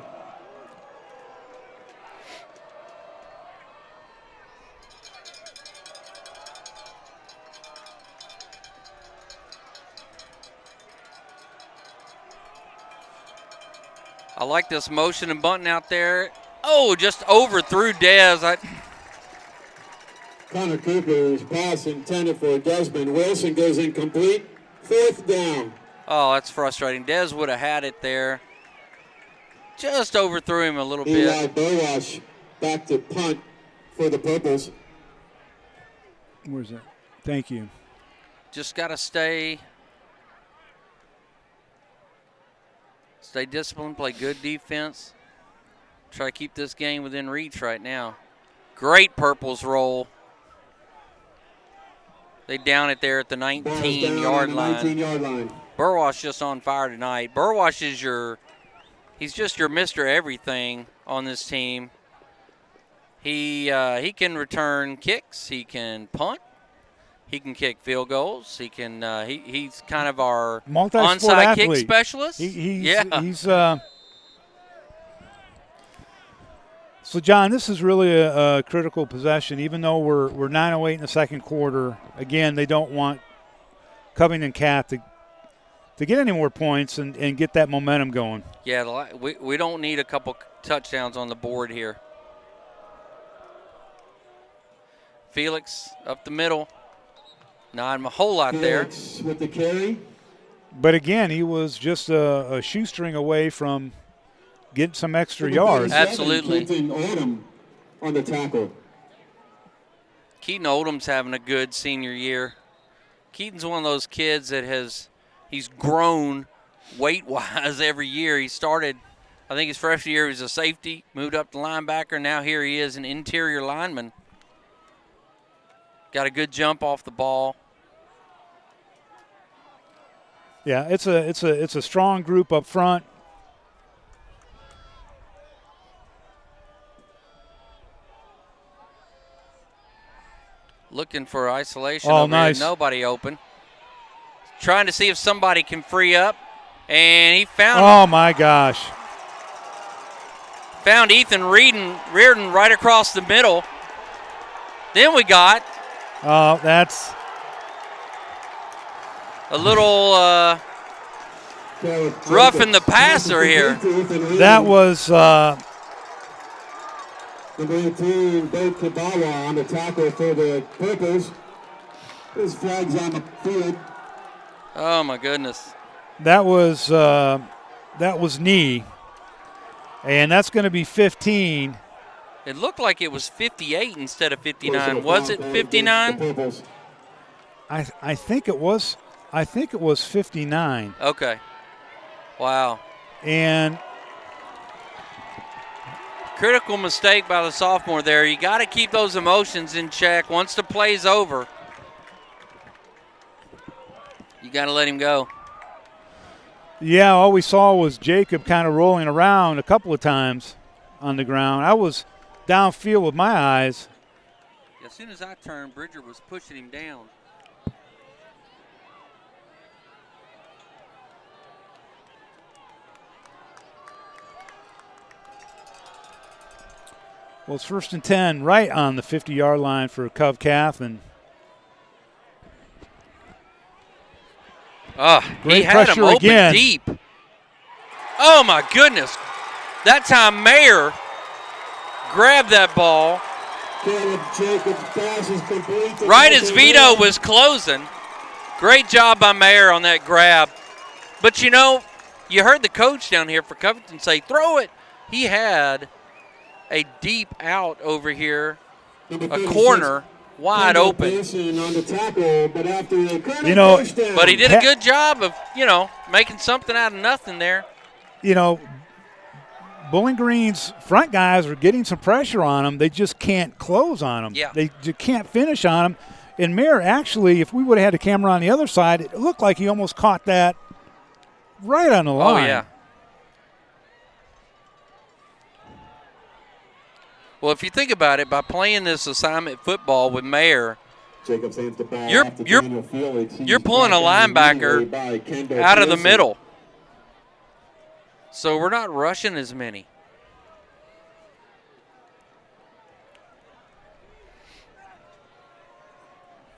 I like this motion and Bunton out there. Oh, just overthrew Dez. Connor Cooper's pass intended for Desmond Wilson goes incomplete. 4th down. Oh, that's frustrating. Dez would have had it there. Just overthrew him a little bit. Eli Bowash back to punt for the Purples. Where's that? Thank you. Just got to stay disciplined, play good defense. Try to keep this game within reach right now. Great Purples roll. They down it there at the 19-yard line. 19-yard line. Burwash just on fire tonight. Burwash is he's just your Mr. Everything on this team. He can return kicks. He can punt. He can kick field goals. He can. He's kind of our onside kick specialist. He's. So, John, this is really a critical possession. Even though we're 9:08 in the second quarter, again, they don't want Covington Cat to get any more points and get that momentum going. Yeah, we don't need a couple touchdowns on the board here. Felix up the middle. Not a whole lot there. With the carry. But again, he was just a shoestring away from getting some extra yards. Absolutely. Clinton Odom on the tackle. Keaton Oldham's having a good senior year. Keaton's one of those kids that he's grown weight-wise every year. He started, I think his freshman year he was a safety, moved up to linebacker. Now here he is, an interior lineman. Got a good jump off the ball. Yeah, it's a strong group up front. Looking for isolation Oh, over nice. here. Nobody open. Trying to see if somebody can free up. And he found Oh, my gosh. found Ethan Reardon right across the middle. Then we got That's a little roughing the passer here. that was Number 18, Dave Kabawa on the tackle for the Purples. His flag's on the field. Oh, my goodness. that was knee, and that's going to be 15. It looked like it was 58 instead of 59. Was it 59? I think it was 59. Okay. Wow. And Critical mistake by the sophomore there. You got to keep those emotions in check. Once the play's over, you got to let him go. yeah, all we saw was Jacob kind of rolling around a couple of times on the ground. I was downfield with my eyes. As soon as I turned, Bridger was pushing him down. Well, it's 1st and 10 right on the 50-yard line for Cov Cath, and He Great had him pressure open again. deep. Oh, my goodness. That time Mayer grabbed that ball Caleb Jacobs pass is complete. right as Vito was closing. Great job by Mayer on that grab. But, you know, you heard the coach down here for Covington say, throw it. He had a deep out over here, a corner, wide open. On the tackle, but after the You know, touchdown. But he did a good job of, making something out of nothing there. you know, Bowling Green's front guys are getting some pressure on them. They just can't close on them. Yeah. They just can't finish on them. And Mayer, actually, if we would have had a camera on the other side, it looked like he almost caught that right on the line. Oh, yeah. Well, if you think about it, by playing this assignment football with Mayer, Jacobs hands the ball You're- off to you're- Daniel Felix. He's you're pulling a back linebacker immediately by Kendall out of the Pearson. middle. So we're not rushing as many.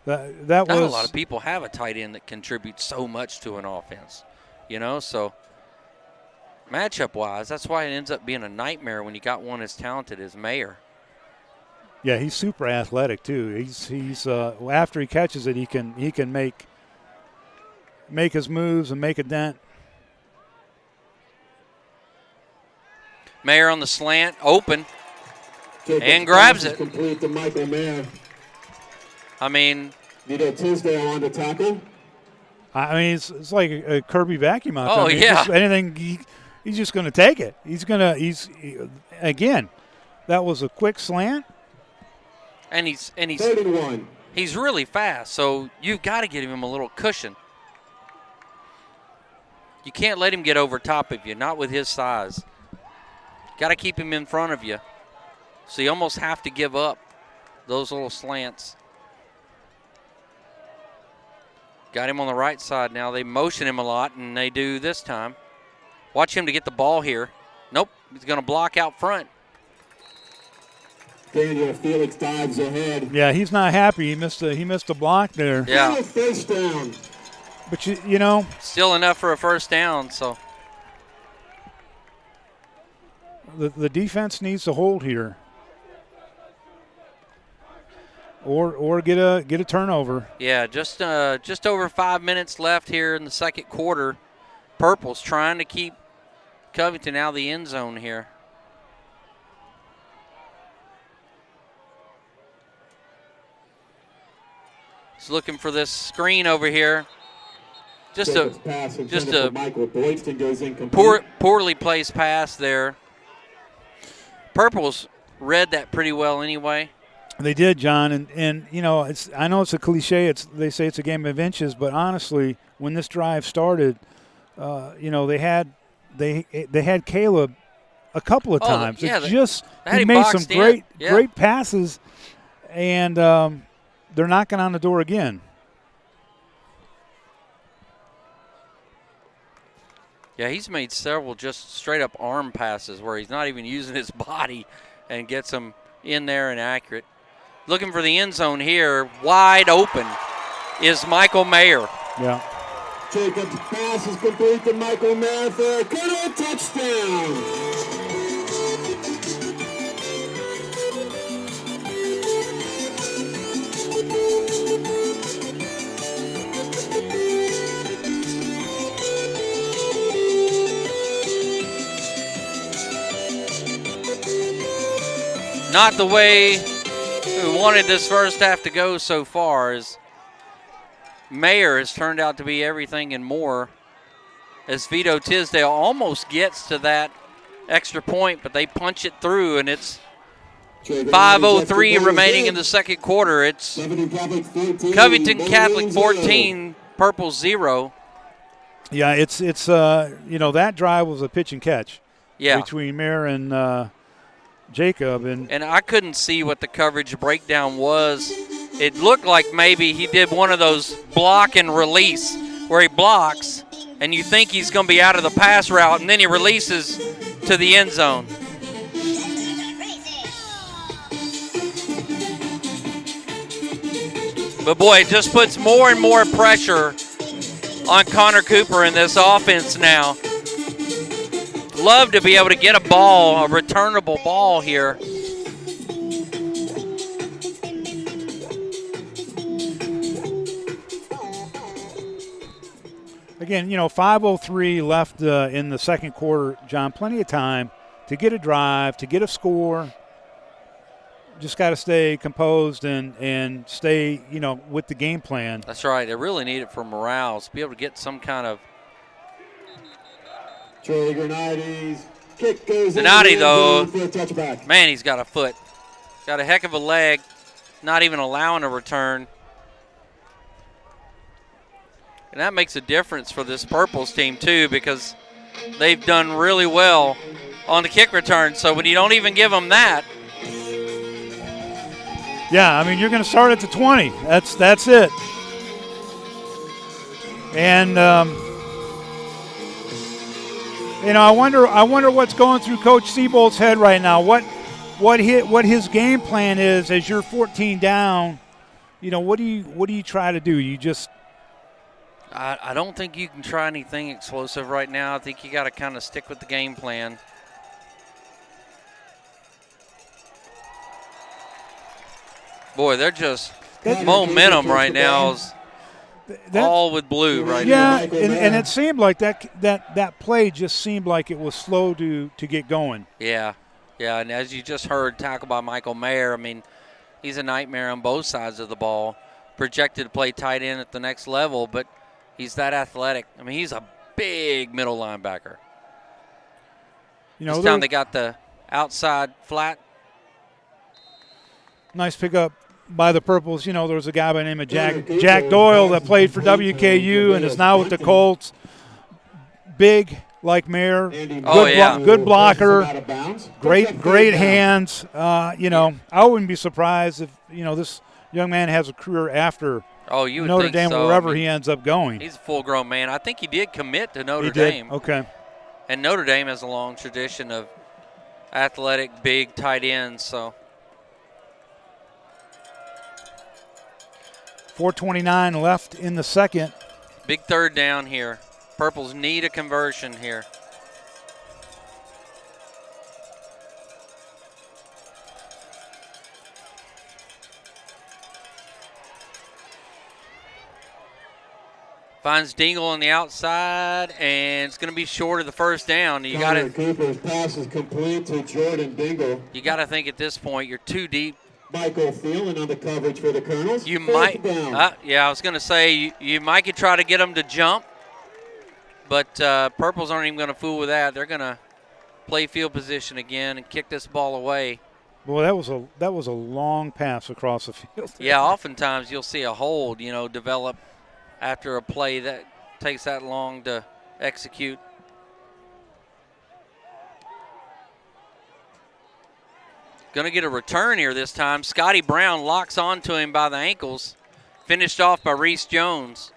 That Not a was lot of people have a tight end that contributes so much to an offense, so matchup-wise, that's why it ends up being a nightmare when you got one as talented as Mayer. Yeah, he's super athletic too. He's after he catches it, he can make his moves and make a dent. Mayer on the slant, open. Jacobs And grabs pass is it. Complete to Michael Mayer. I mean, Vito Tisdale on the tackle. I mean, it's like a Kirby vacuum out there. Oh, I mean, yeah. just anything, he's just going to take it. Again, that was a quick slant. and he's 31. he's really fast, so you've got to give him a little cushion. You can't let him get over top of you, not with his size. Got to keep him in front of you. So you almost have to give up those little slants. Got him on the right side now. They motion him a lot, and they do this time. Watch him to get the ball here. Nope, he's going to block out front. Daniel Felix dives ahead. Yeah, he's not happy. He missed a block there. Yeah, First down. But you know, still enough for a first down, so. the defense needs to hold here, or get a turnover. Yeah, just over 5 minutes left here in the second quarter. Purple's trying to keep Covington out of the end zone here. He's looking for this screen over here. Just a Michael Boydston goes incomplete. poorly placed pass there. Purples read that pretty well anyway. They did, John, and you know, I know it's a cliche. They say it's a game of inches, but honestly, when this drive started, you know, they had Caleb a couple of times. Yeah, he made some great passes, and they're knocking on the door again. Yeah, he's made several just straight up arm passes where he's not even using his body and gets them in there and accurate. Looking for the end zone here, wide open is Michael Mayer. Yeah. Jacob's pass is complete to Michael Mayer for a good touchdown. Not the way we wanted this first half to go so far, as Mayer has turned out to be everything and more, as Vito Tisdale almost gets to that extra point, but they punch it through, and it's 5:03 remaining in the second quarter. It's Covington Catholic 14, Purple 0. Yeah, it's you know, that drive was a pitch and catch between Mayer and Jacob, and I couldn't see what the coverage breakdown was. It looked like maybe he did one of those block and release where he blocks and you think he's going to be out of the pass route, and then he releases to the end zone. But boy, it just puts more and more pressure on Connor Cooper in this offense now. Love to be able to get a ball, a returnable ball here. Again, you know, 5:03 left in the second quarter, John. Plenty of time to get a drive, to get a score. Just got to stay composed and stay, you know, with the game plan. That's right. They really need it for morale, to be able to get some kind of. Charlie Grenadi's kick goes Grenadi, though, for a touchback. Man, he's got a foot. Got a heck of a leg, not even allowing a return. And that makes a difference for this Purples team, too, because they've done really well on the kick return. So when you don't even give them that. Yeah, I mean, you're going to start at the 20. That's it. And, you know, I wonder what's going through Coach Seabolt's head right now. What his game plan is as you're 14 down. You know, what do you try to do? You just. I don't think you can try anything explosive right now. I think you got to kind of stick with the game plan. Boy, they're just momentum right now is all with blue right now. Yeah, and it seemed like that play just seemed like it was slow to get going. Yeah, and as you just heard, tackle by Michael Mayer. I mean, he's a nightmare on both sides of the ball. Projected to play tight end at the next level, but he's that athletic. I mean, he's a big middle linebacker. You know, this time they got the outside flat. Nice pickup by the Purples. You know, there was a guy by the name of Jack Doyle that played for WKU and is now with the Colts. Big like Mayer. Good blocker. Great hands. You know, I wouldn't be surprised if, you know, this young man has a career after you would Notre think Dame, so. wherever he ends up going. He's a full-grown man. I think he did commit to Notre Dame. Okay. And Notre Dame has a long tradition of athletic, big tight ends. So 4:29 left in the second. Big third down here. Purples need a conversion here. Finds Dingle on the outside, and it's going to be short of the first down. You got Cooper's pass is complete to Jordan Dingle. You got to think at this point you're too deep Michael Thielen on the coverage for the Colonels. You Fourth might, down. yeah, I was going to say you might could try to get them to jump, but Purples aren't even going to fool with that. They're going to play field position again and kick this ball away. Boy, that was a long pass across the field. Yeah, oftentimes you'll see a hold, develop after a play that takes that long to execute. Going to get a return here this time. Scotty Brown locks onto him by the ankles. Finished off by Reese Jones.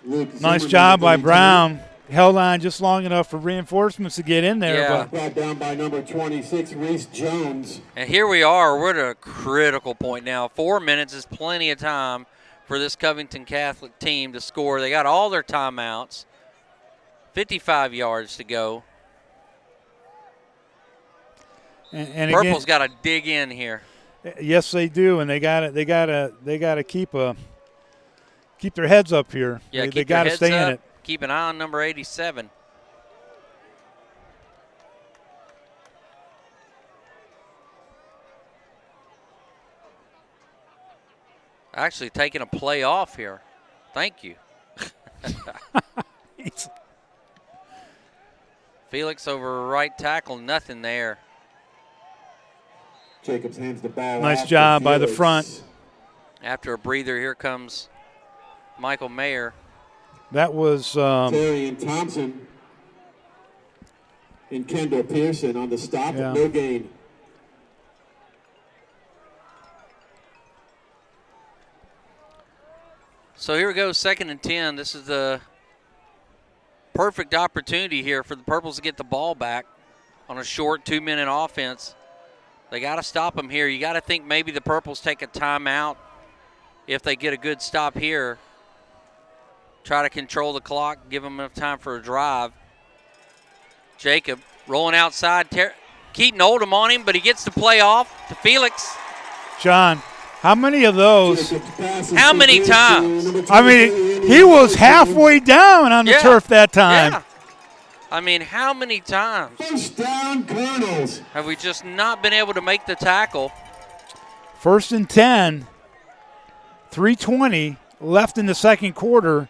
Nice job by Brown. Held on just long enough for reinforcements to get in there. Yeah. But Brought down by number 26, Reese Jones. And here we are. We're at a critical point now. 4 minutes is plenty of time for this Covington Catholic team to score. They got all their timeouts. 55 yards to go. and Purple's again, got to dig in here. yes, they do, and they got to keep their heads up here. Yeah, they keep got their to stay heads in up. it. Keep an eye on number 87. Actually taking a play off here. Thank you. Felix over right tackle, nothing there. Jacobs hands the ball. Nice off to job by the Felix. front. After a breather, here comes Michael Mayer. That was Terry and Thompson and Kendall Pearson on the stop, Yeah. no gain. So here we go, 2nd and 10. This is the perfect opportunity here for the Purples to get the ball back on a short 2-minute offense. They got to stop them here. You got to think maybe the Purples take a timeout if they get a good stop here. Try to control the clock, give them enough time for a drive. Jacob rolling outside. Keaton Oldham on him, but he gets the play off to Felix. John. How many of those? How many times? I mean, he was halfway down on the turf that time. Yeah. I mean, how many times First down, Colonels. have we just not been able to make the tackle? 1st and 10, 3:20 left in the second quarter.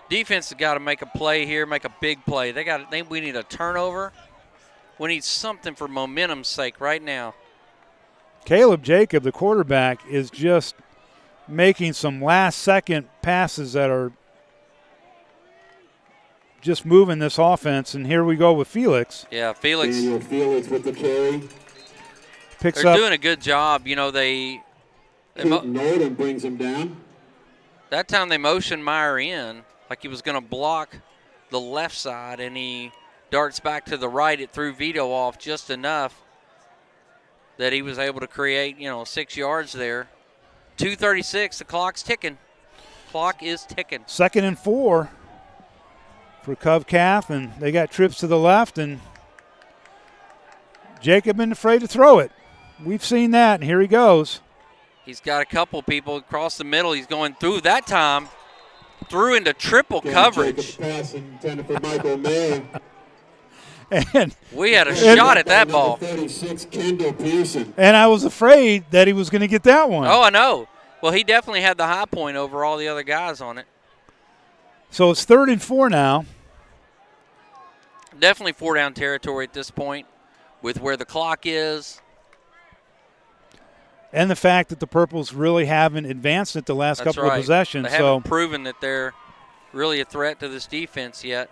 Defense has got to make a play here, make a big play. We need a turnover. We need something for momentum's sake right now. Caleb Jacob, the quarterback, is just making some last-second passes that are just moving this offense. And here we go with Felix. Yeah, Felix. Daniel Felix with the carry. Picks They're up. doing a good job. They Norton brings him down. that time they motioned Meyer in like he was going to block the left side, and he darts back to the right. It threw Vito off just enough that he was able to create, 6 yards there. 2:36, the clock's ticking. Clock is ticking. 2nd and 4 for Cov Calf, and they got trips to the left, and Jacob isn't afraid to throw it. We've seen that, and here he goes. He's got a couple people across the middle. He's going through that time. Threw into triple coverage. Jacobs pass intended for Michael Mayer. And We had a shot at that ball. 36, Kendall Pearson. I was afraid that he was going to get that one. Oh, I know. Well, he definitely had the high point over all the other guys on it. So it's 3rd and 4 now. Definitely 4-down territory at this point with where the clock is. And the fact that the Purples really haven't advanced it the last That's couple right. of possessions. They haven't proven that they're really a threat to this defense yet.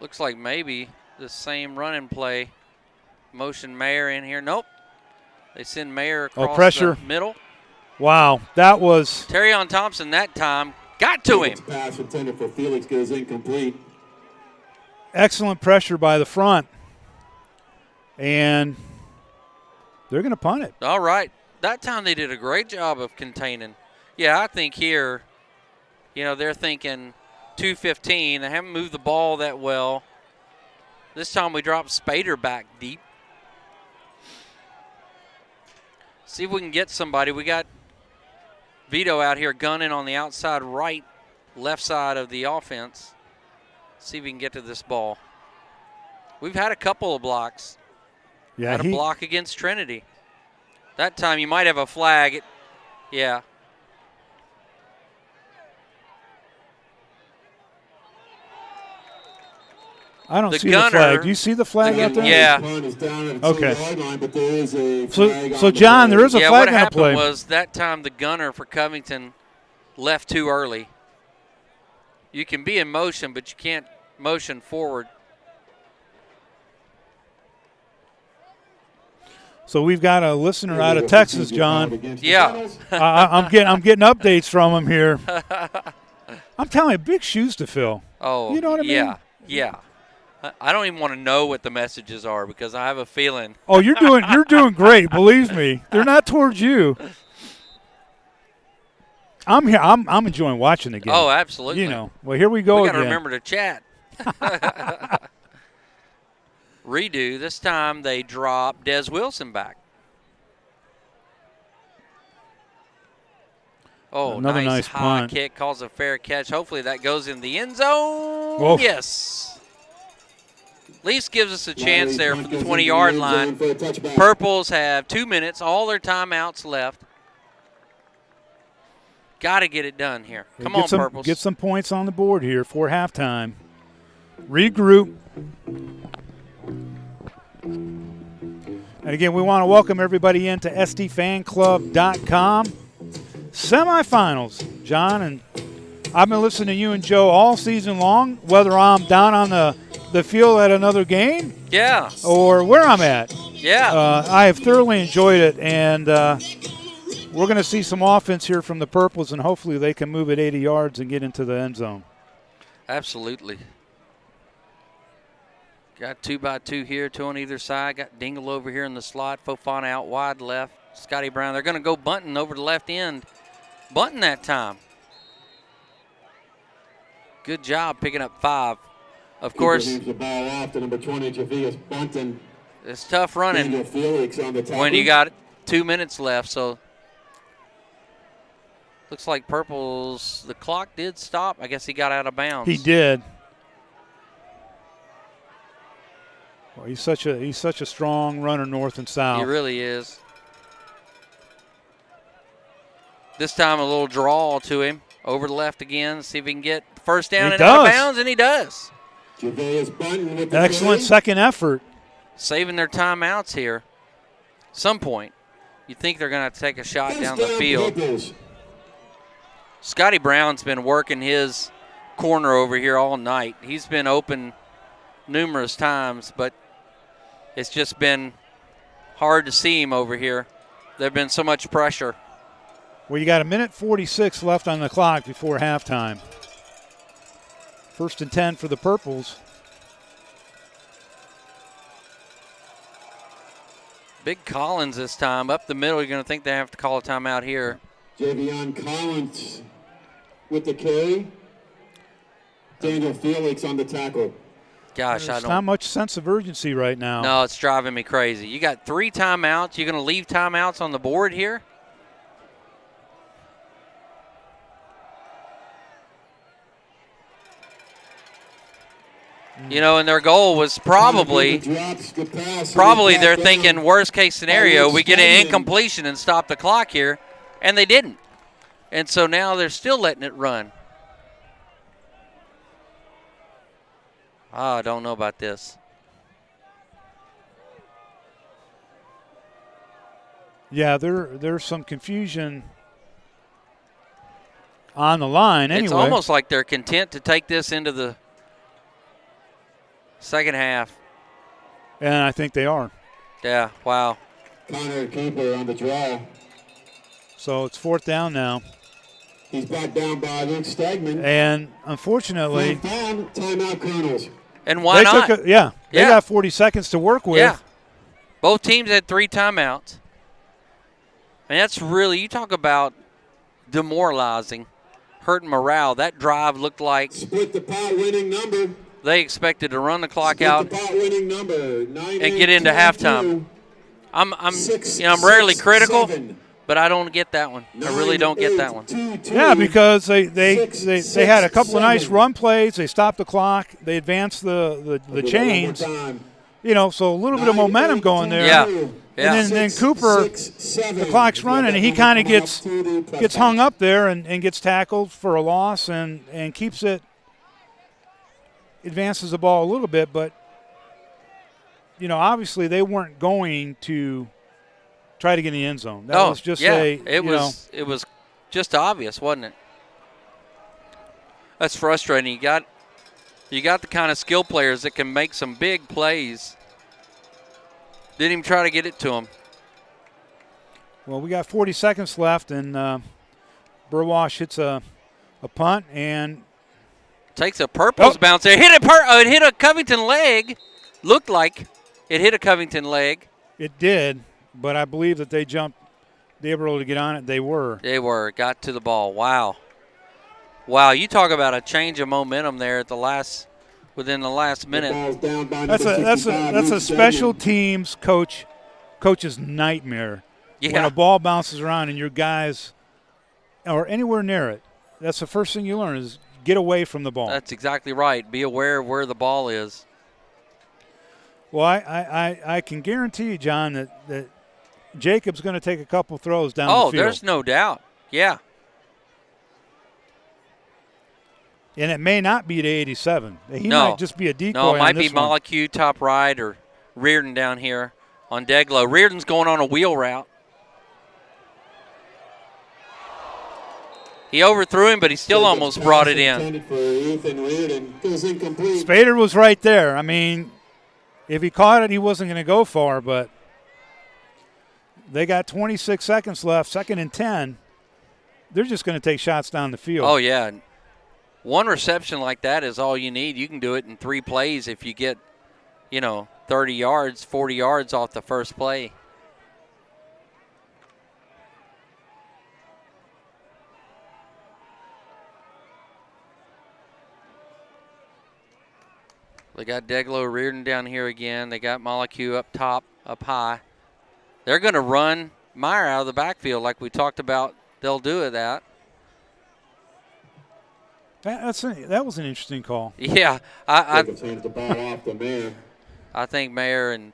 Looks like maybe the same running play. Motion Mayer in here. Nope. They send Mayer across pressure. the middle. Wow, that was Terrion Thompson that time got to him. Pass intended for Felix goes incomplete. excellent pressure by the front. And they're going to punt it. All right. That time they did a great job of containing. Yeah, I think here, they're thinking 2:15. They haven't moved the ball that well. This time we drop Spader back deep. See if we can get somebody. We got Vito out here gunning on the outside left side of the offense. See if we can get to this ball. We've had a couple of blocks. Yeah, Had a block against Trinity. That time you might have a flag. Yeah. I don't The see gunner, the flag. Do you see the flag out there? Yeah. Okay. So John, there is a flag on the play. What happened was that time the gunner for Covington left too early. You can be in motion, but you can't motion forward. So we've got a listener out of Texas, John. Yeah. I'm getting updates from him here. I'm telling you, big shoes to fill. Oh, you know what I mean? Yeah. I don't even want to know what the messages are because I have a feeling. Oh, you're doing great. Believe me, they're not towards you. I'm here. I'm enjoying watching the game. Oh, absolutely. You know. Well, here we go. We got to again. remember to chat. Redo. This time they drop Des Wilson back. Oh, another nice high punt. Kick, calls a fair catch. Hopefully that goes in the end zone. Whoa. Yes. At least gives us a chance there for the 20-yard line. Purples have 2 minutes, all their timeouts left. Got to get it done here. Come on, Purples. Get some points on the board here for halftime. Regroup. And again, we want to welcome everybody into SDFanClub.com. Semifinals, John, and I've been listening to you and Joe all season long, whether I'm down on the field at another game, yeah, or where I'm at. Yeah, I have thoroughly enjoyed it, and we're going to see some offense here from the Purples, and hopefully they can move it 80 yards and get into the end zone. Absolutely. Got 2x2 here, 2 on either side. Got Dingle over here in the slot. Fofana out wide left. Scotty Brown. They're going to go bunting over the left end. Bunting that time. Good job picking up 5. Of course, the ball off to number 20, Javius Bunton. It's tough running when you got 2 minutes left. So looks like Purple's, the clock did stop. I guess he got out of bounds. He did. Well, he's such a strong runner north and south. He really is. This time a little draw to him. Over the left again. See if he can get first down and out of bounds, and he does. Excellent second effort. Saving their timeouts here. Some point, you think they're going to take a shot down the field. Scotty Brown's been working his corner over here all night. He's been open numerous times, but it's just been hard to see him over here. There's been so much pressure. Well, you got 1:46 left on the clock before halftime. 1st and 10 for the Purples. Big Collins this time. Up the middle, you're going to think they have to call a timeout here. Javion Collins with the carry. Daniel Felix on the tackle. Gosh, There's not much sense of urgency right now. No, it's driving me crazy. You got 3 timeouts. You're going to leave timeouts on the board here? You know, and their goal was probably they're thinking worst case scenario, we get an incompletion and stop the clock here, and they didn't. And so now they're still letting it run. I don't know about this. Yeah, there's some confusion on the line anyway. It's almost like they're content to take this into the second half. And I think they are. Yeah, wow. Connor Cooper on the draw. So it's 4th down now. He's back down by Luke Stegman. And unfortunately, timeout Colonels. And why not? They got 40 seconds to work with. Yeah. Both teams had 3 timeouts. And that's really, you talk about demoralizing, hurting morale. That drive looked like split the pot winning number. They expected to run the clock out number, and get into halftime. I'm rarely critical, but I don't get that one. I really don't get that one. Yeah, because they had a couple of nice run plays. They stopped the clock. They advanced the chains. You know, so a little bit of momentum going there. Yeah. And then Cooper, the clock's running, and he kind of gets hung up there and gets tackled for a loss and keeps it, advances the ball a little bit. But, you know, obviously they weren't going to try to get in the end zone. That was just it was just obvious, wasn't it? That's frustrating. You got the kind of skill players that can make some big plays. Didn't even try to get it to him. Well, we got 40 seconds left, and Burwash hits a punt and takes a purple's bounce there. It hit a Covington leg. Looked like it hit a Covington leg. It did, but I believe that they were able to get on it. They were. Got to the ball. Wow, you talk about a change of momentum there within the last minute. That's a special teams coach's nightmare. Yeah. When a ball bounces around and your guys are anywhere near it, that's the first thing you learn is get away from the ball. That's exactly right. Be aware of where the ball is. Well, I can guarantee you, John, that Jacob's going to take a couple throws down the field. Oh, there's no doubt. Yeah. And it may not be to 87. He might just be a decoy. No, it might on be this one. Molecue top right or Reardon down here on Deglow. Reardon's going on a wheel route. He overthrew him, but he still almost brought it in. Spader was right there. I mean, if he caught it, he wasn't going to go far, but they got 26 seconds left, 2nd and 10. They're just going to take shots down the field. Oh, yeah. One reception like that is all you need. You can do it in 3 plays if you get, 30 yards, 40 yards off the first play. They got Deglow Reardon down here again. They got Molecue up top, up high. They're going to run Meyer out of the backfield like we talked about. They'll do it that. That was an interesting call. Yeah. I I think Mayer and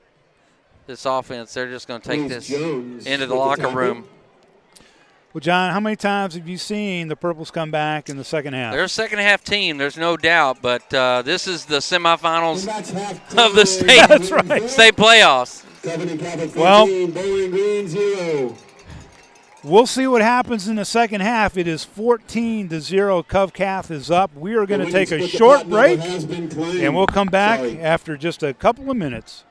this offense, they're just going to take this into the locker room. Well, John, how many times have you seen the Purples come back in the second half? They're a second-half team, there's no doubt, but this is the semifinals of the state, That's right. state playoffs. Well, we'll see what happens in the second half. It is 14-0. Cov-Cath is up. We are going to take a short break, and we'll come back after just a couple of minutes.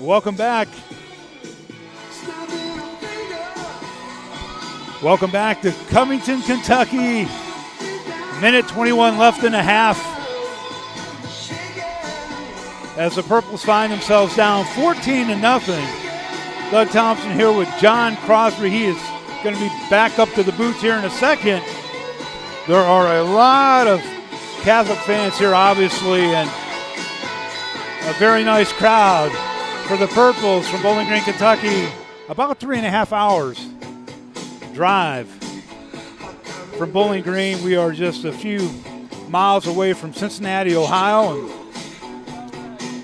Welcome back. Welcome back to Covington, Kentucky. Minute 21 left in the half. As the Purples find themselves down 14-0. Doug Thompson here with John Crosby. He is going to be back up to the booth here in a second. There are a lot of Catholic fans here, obviously, and a very nice crowd for the Purples from Bowling Green, Kentucky. About 3.5 hours drive from Bowling Green. We are just a few miles away from Cincinnati, Ohio,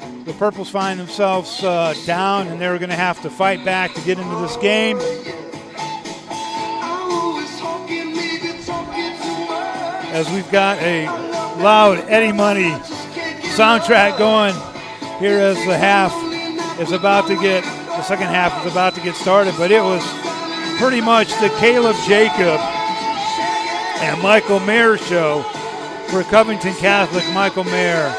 and the Purples find themselves down, and they're going to have to fight back to get into this game. As we've got a loud Eddie Money soundtrack going here as the second half is about to get started, but it was pretty much the Caleb Jacob and Michael Mayer show for Covington Catholic. Michael Mayer,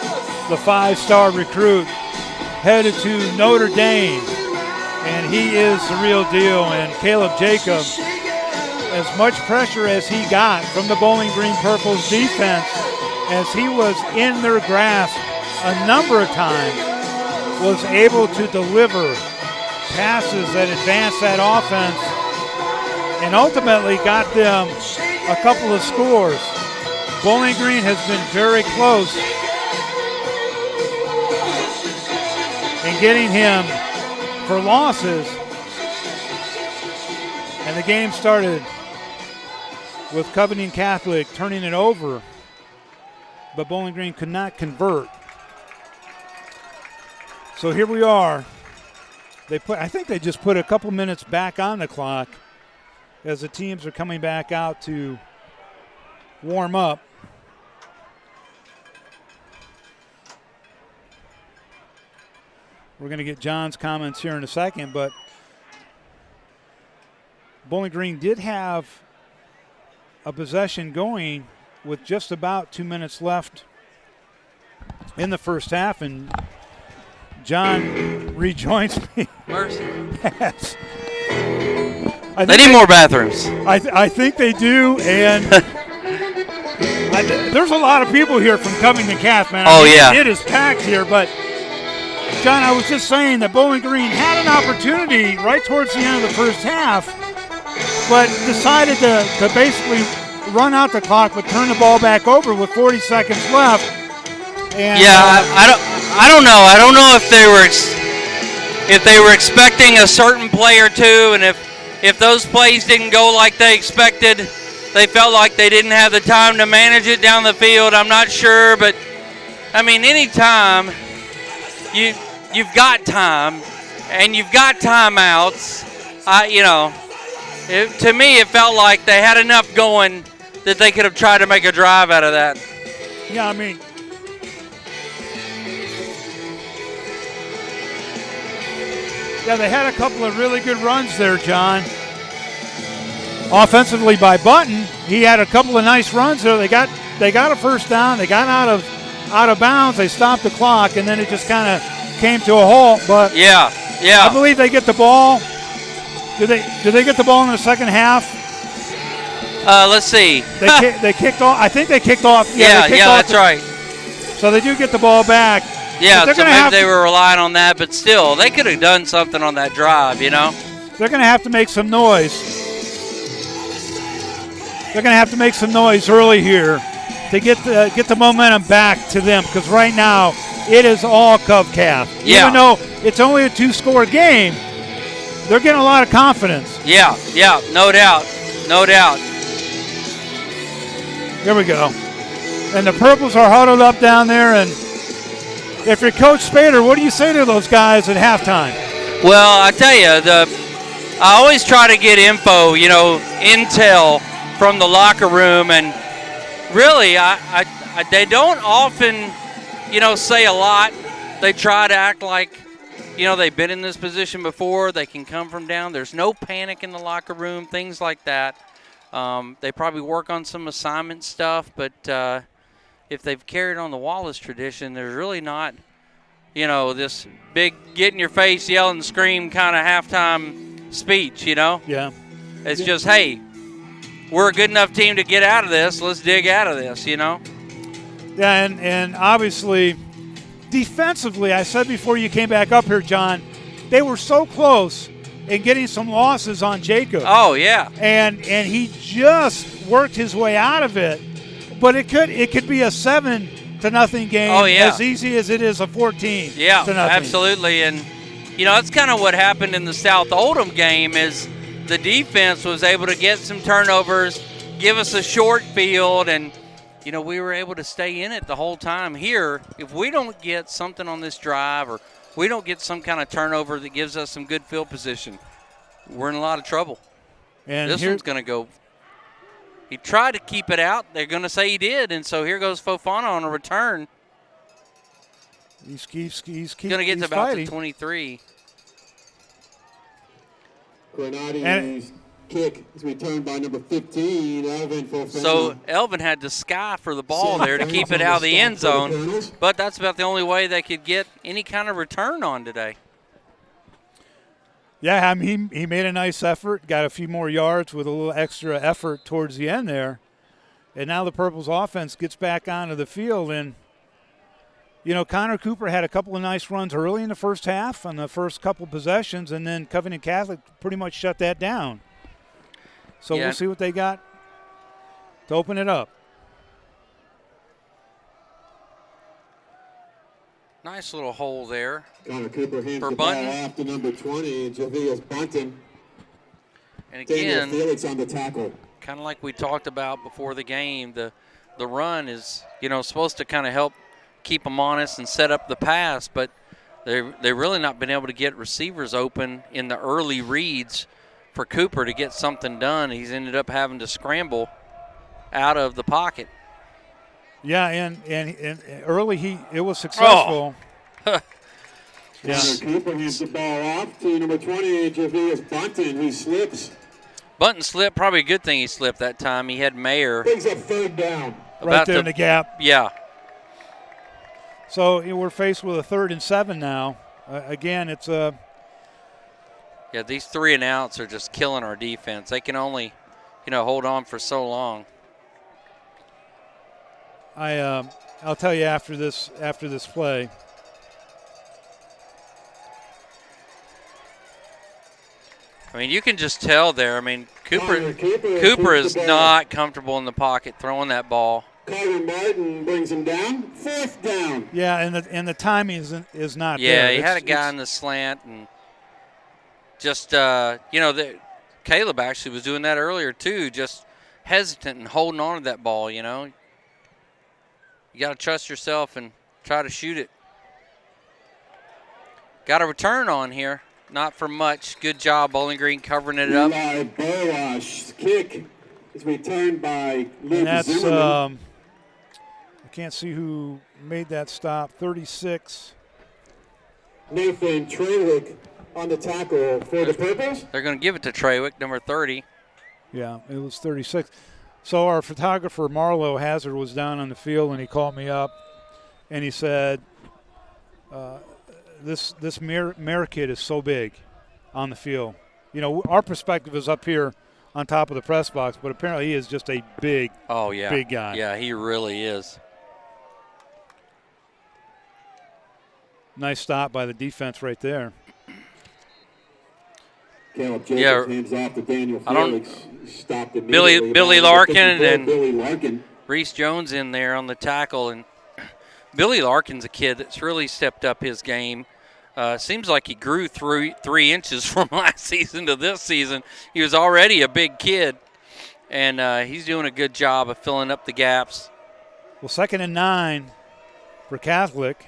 the 5-star recruit, headed to Notre Dame, and he is the real deal. And Caleb Jacob, as much pressure as he got from the Bowling Green Purples defense, as he was in their grasp a number of times, was able to deliver passes that advanced that offense and ultimately got them a couple of scores. Bowling Green has been very close in getting him for losses, and the game started with Covington Catholic turning it over, but Bowling Green could not convert. So here we are. I think they just put a couple minutes back on the clock as the teams are coming back out to warm up. We're going to get John's comments here in a second, but Bowling Green did have a possession going with just about 2 minutes left in the first half, and John rejoins me. Mercy. Yes. They need more bathrooms. I think they do, and there's a lot of people here from Covington Catholic, man. Yeah. It is packed here, but John, I was just saying that Bowling Green had an opportunity right towards the end of the first half, but decided to basically run out the clock but turn the ball back over with 40 seconds left. And, I don't know. I don't know if they were expecting a certain play or two, and if those plays didn't go like they expected, they felt like they didn't have the time to manage it down the field. I'm not sure, but I mean, anytime you've got time and you've got timeouts, to me it felt like they had enough going that they could have tried to make a drive out of that. Yeah, I mean, they had a couple of really good runs there, John. Offensively by Button, he had a couple of nice runs there. They got a first down. They got out of bounds. They stopped the clock, and then it just kind of came to a halt. But yeah, I believe they get the ball. Do they get the ball in the second half? Let's see. They kicked off. I think they kicked off. Yeah, that's right. So they do get the ball back. Yeah, so maybe they were relying on that, but still, they could have done something on that drive, you know? They're going to have to make some noise. They're going to have to make some noise early here to get the momentum back to them, because right now it is all Cov-Cath. Yeah. Even though it's only a 2-score game, they're getting a lot of confidence. Yeah, no doubt. Here we go. And the Purples are huddled up down there, and if you're Coach Spader, what do you say to those guys at halftime? Well, I tell you, I always try to get info, intel from the locker room, and really, they don't often, say a lot. They try to act like, they've been in this position before. They can come from down. There's no panic in the locker room, things like that. They probably work on some assignment stuff, but if they've carried on the Wallace tradition, there's really not, this big get in your face, yell and scream kind of halftime speech, Yeah. It's just, hey, we're a good enough team to get out of this. Let's dig out of this, Yeah, and obviously, defensively, I said before you came back up here, John, they were so close in getting some losses on Jacob. Oh, yeah. And he just worked his way out of it. But it could be a 7-0 game. Oh, yeah. As easy as it is a 14-0. Yeah, absolutely. And, that's kind of what happened in the South Oldham game is the defense was able to get some turnovers, give us a short field, and, we were able to stay in it the whole time. Here, if we don't get something on this drive or we don't get some kind of turnover that gives us some good field position, we're in a lot of trouble. And this one's going to go. He tried to keep it out. They're going to say he did, and so here goes Fofana on a return. He's going to get to about fighting. the 23. Grenadi's kick is returned by number 15, Elvin Fofana. So Elvin had to sky for the ball there to keep it out of the end zone, but that's about the only way they could get any kind of return on today. Yeah, I mean, he made a nice effort, got a few more yards with a little extra effort towards the end there. And now the Purple's offense gets back onto the field. And, Connor Cooper had a couple of nice runs early in the first half on the first couple possessions, and then Covington Catholic pretty much shut that down. So We'll see what they got to open it up. Nice little hole there. Connor Cooper hands for the Bunton. ball off to number 20, Javius Bunton. And Daniel again, Felix on the tackle. kind of like we talked about before the game, the run is, supposed to kind of help keep them honest and set up the pass, but they've really not been able to get receivers open in the early reads for Cooper to get something done. He's ended up having to scramble out of the pocket. Yeah, and early it was successful. Oh. Yeah. Connor Cooper hands the ball off to number 20, Javius Bunton, who slips. Bunton slipped. Probably a good thing he slipped that time. He had Mayer. Brings up third down. Right there in the gap. Yeah. So we're faced with a 3rd and 7 now. Again, it's a. Yeah, these 3 and outs are just killing our defense. They can only, hold on for so long. I'll tell you after this play. I mean, you can just tell there. I mean, Cooper is not comfortable in the pocket throwing that ball. Carter Martin brings him down. 4th down. Yeah, and the timing is not yeah, there. He had a guy in the slant and just Caleb actually was doing that earlier too, just hesitant and holding on to that ball. You got to trust yourself and try to shoot it. Got a return on here. Not for much. Good job, Bowling Green, covering it up. Eli Bolash kick is returned by Luke And that's Zimmerman. I can't see who made that stop. 36. Nathan Trewick on the tackle for the Purples. They're going to give it to Trewick, number 30. Yeah, it was 36. So our photographer, Marlo Hazard, was down on the field, and he called me up, and he said, this Mayer kid is so big on the field. Our perspective is up here on top of the press box, but apparently he is just a big, big guy. Yeah, he really is. Nice stop by the defense right there. Caleb Jacobs hands off to Daniel Felix. Stopped Billy immediately. Larkin and Billy Larkin. Reese Jones in there on the tackle, and Billy Larkin's a kid that's really stepped up his game. Seems like he grew 3 inches from last season to this season. He was already a big kid, and he's doing a good job of filling up the gaps. Well, 2nd and 9 for Catholic.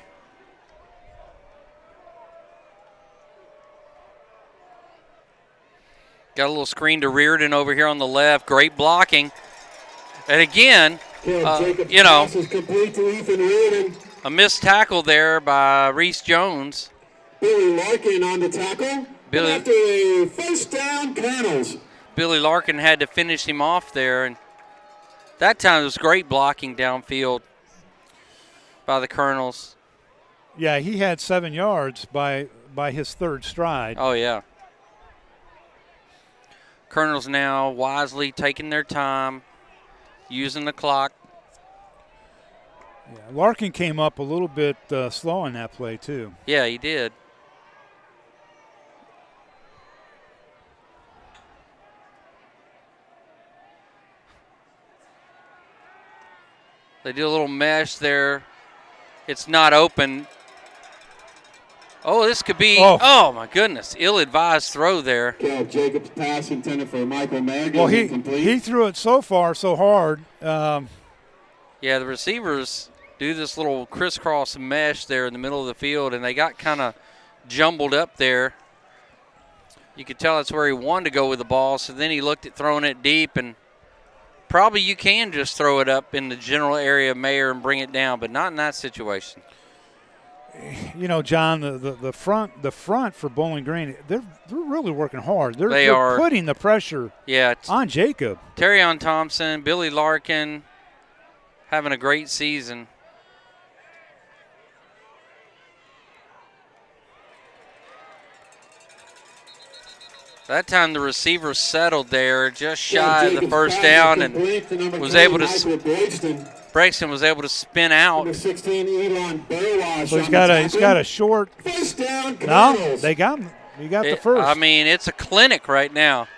Got a little screen to Reardon over here on the left. Great blocking. And again, pass is complete to Ethan Reardon. A missed tackle there by Reese Jones. Billy Larkin on the tackle. After a 1st down, Colonels. Billy Larkin had to finish him off there, and that time it was great blocking downfield by the Colonels. Yeah, he had 7 yards by his third stride. Oh, yeah. Colonels now wisely taking their time, using the clock. Yeah, Larkin came up a little bit slow on that play, too. Yeah, he did. They did a little mesh there. It's not open. Oh, this could be, oh my goodness, ill-advised throw there. Jacob's pass intended for Michael Magg. Well, he threw it so hard. Yeah, the receivers do this little crisscross mesh there in the middle of the field, and they got kind of jumbled up there. You could tell that's where he wanted to go with the ball, so then he looked at throwing it deep, and probably you can just throw it up in the general area of Mayer and bring it down, but not in that situation. You know, John, the front for Bowling Green, they're really working hard. They're putting the pressure on Jacob. Terrion Thompson, Billy Larkin having a great season. That time the receiver settled there just shy of the first down and was able to – Braxton was able to spin out. 16, Elon Burwash. So he's got a short. No, they got him. He got the first. I mean, it's a clinic right now.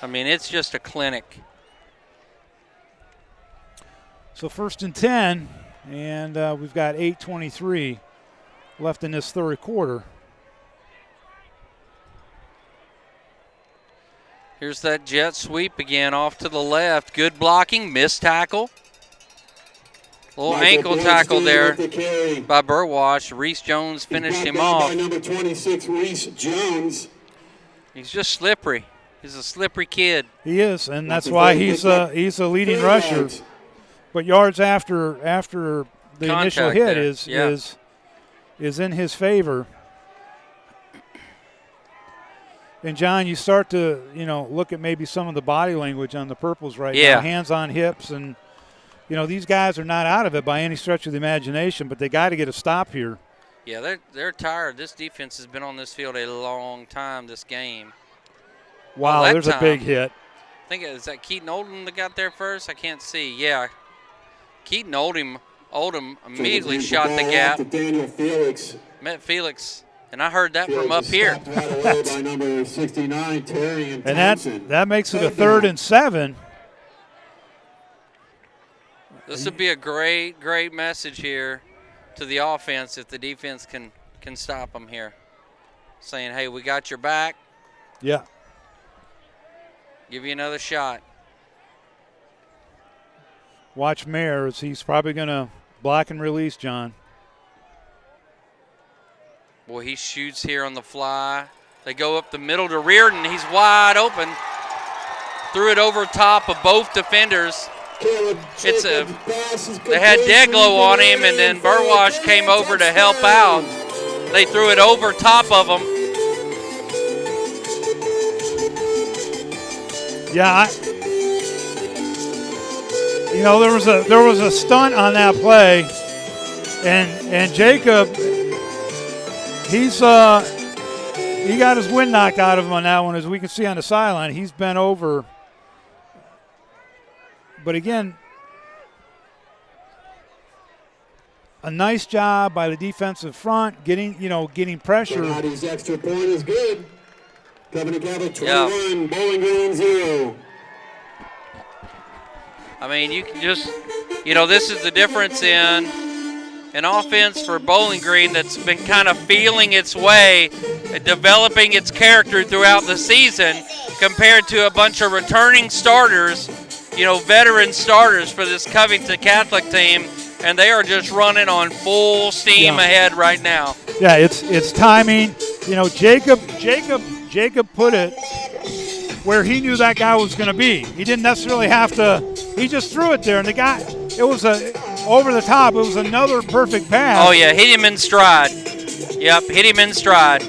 I mean, it's just a clinic. So 1st and 10, and we've got 8:23 left in this third quarter. Here's that jet sweep again off to the left. Good blocking, missed tackle. Little ankle tackle there by Burwash. Reese Jones finished him off. By number 26, Reese Jones. He's just slippery. He's a slippery kid. He is, and that's why he's a leading rusher. But yards after the initial hit is in his favor. And John, you start to look at maybe some of the body language on the Purples right now. Hands on hips, and these guys are not out of it by any stretch of the imagination, but they got to get a stop here. Yeah, they're tired. This defense has been on this field a long time this game. Wow, there's a big hit. I think is that Keaton Oldham that got there first? I can't see. Yeah. Keaton Oldham immediately shot the gap. Daniel Felix. Met Felix, and I heard that from up here. By number 69, Terrion Thompson. And that makes it a 3rd and 7. This would be a great message here to the offense if the defense can stop them here. Saying, hey, we got your back. Yeah. Give you another shot. Watch Mayer as he's probably going to block and release, John. Boy, he shoots here on the fly. They go up the middle to Reardon. He's wide open. Threw it over top of both defenders. They had Deglow on him, and then Burwash came over to help out. They threw it over top of him. Yeah, there was a stunt on that play, and Jacob, he got his wind knocked out of him on that one, as we can see on the sideline. He's bent over. But again, a nice job by the defensive front, getting pressure. His extra point is good. Covington Catholic 21, Bowling Green 0. I mean, you can just, this is the difference in an offense for Bowling Green that's been kind of feeling its way, developing its character throughout the season, compared to a bunch of returning starters, veteran starters for this Covington Catholic team, and they are just running on full steam ahead right now. Yeah, it's timing. Jacob put it where he knew that guy was going to be. He didn't necessarily have to. He just threw it there, and the guy, it was over the top. It was another perfect pass. Oh, yeah, hit him in stride. Yep, hit him in stride.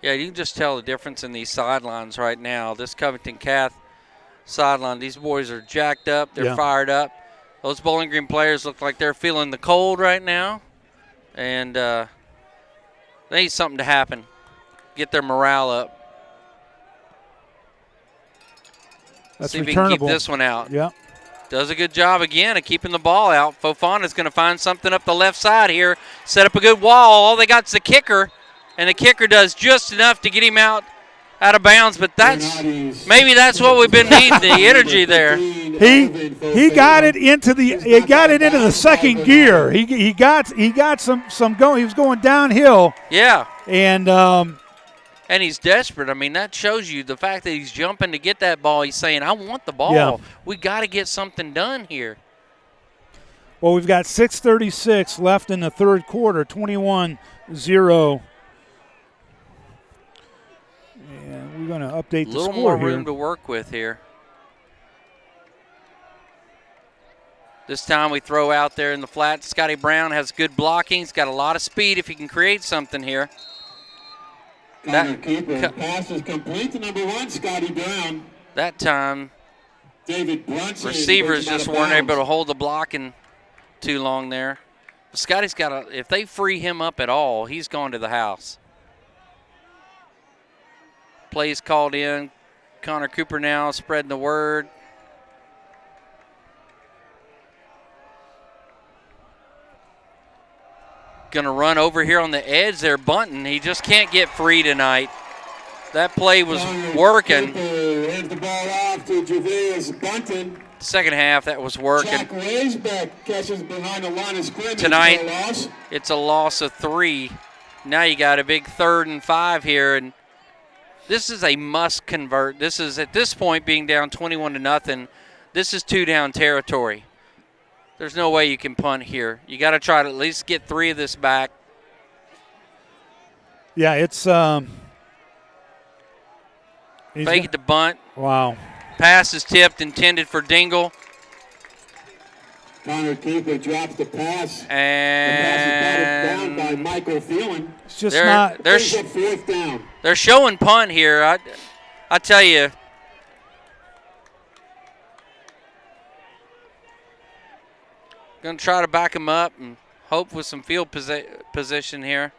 Yeah, you can just tell the difference in these sidelines right now. This Covington Cath sideline. These boys are jacked up. They're Yeah. fired up. Those Bowling Green players look like they're feeling the cold right now, and they need something to happen. Get their morale up. That's See if he can keep returnable. this one out. Yeah. Does a good job again of keeping the ball out. Fofana's going to find something up the left side here. Set up a good wall. All they got is the kicker, and the kicker does just enough to get him out of bounds. But maybe that's what we've been needing, the energy there. He got it into the second gear. He got some going. He was going downhill. Yeah. And he's desperate. I mean, that shows you the fact that he's jumping to get that ball. He's saying, I want the ball. Yeah. We got to get something done here. Well, we've got 6:36 left in the third quarter, 21-0. And we're going to update the score here. A little more room to work with here. This time we throw out there in the flat. Scotty Brown has good blocking. He's got a lot of speed if he can create something here. Pass is complete to number 1, Scotty Brown. That time, David Brunson. receivers just weren't able to hold the blocking too long there. But Scotty's got if they free him up at all, he's gone to the house. Plays called in. Connor Cooper now spreading the word. Going to run over here on the edge there, Bunton. He just can't get free tonight. That play was working. Hands the ball off to Javius Bunton. Second half, that was working. Jack Raisbeck catches behind the line of scrimmage. Tonight, loss. It's a loss of 3. Now you got a big 3rd and 5 here, and this is a must convert. This is, at this point, being down 21-0. This is 2-down territory. There's no way you can punt here. You got to try to at least get 3 of this back. Yeah, it's Fake it to bunt. Wow. Pass is tipped, intended for Dingle. Connor Cooper drops the pass. And the pass is batted down by Michael Phelan. It's just not. Brings up 4th down. They're showing punt here. I tell you. Going to try to back him up and hope with some field position here.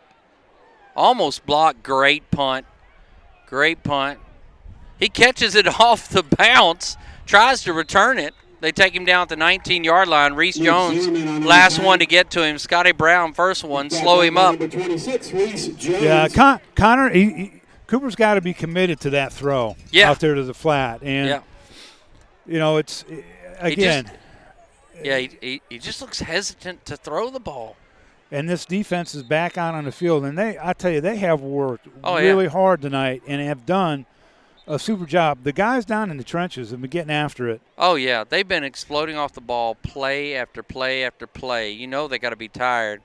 Almost blocked. Great punt. Great punt. He catches it off the bounce, tries to return it. They take him down at the 19-yard line. Reese Jones, last one to get to him. Scotty Brown, first one, slow him up. Number 26, Reese Jones. Yeah, Connor, Cooper's got to be committed to that throw out there to the flat. And, you know, it's, again. He just looks hesitant to throw the ball. And this defense is back out on the field. And I tell you, they have worked really hard tonight and have done a super job. The guys down in the trenches have been getting after it. Oh, yeah. They've been exploding off the ball play after play after play. You know they got to be tired.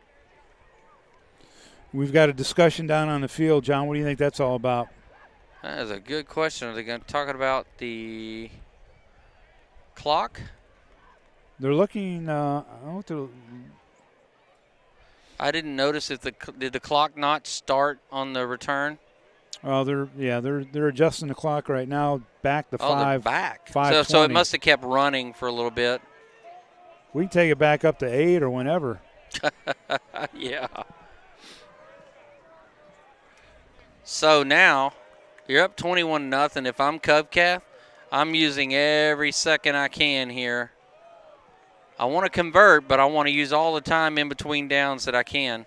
We've got a discussion down on the field. John, what do you think that's all about? That is a good question. Are they going to talk about the clock? They're looking I didn't notice if did the clock not start on the return? Oh, they're adjusting the clock right now back to 5. Oh, they're back. 5:20. So it must have kept running for a little bit. We can take it back up to 8 or whenever. Yeah. So now you're up 21-0. If I'm Covcath, I'm using every second I can here. I want to convert, but I want to use all the time in between downs that I can.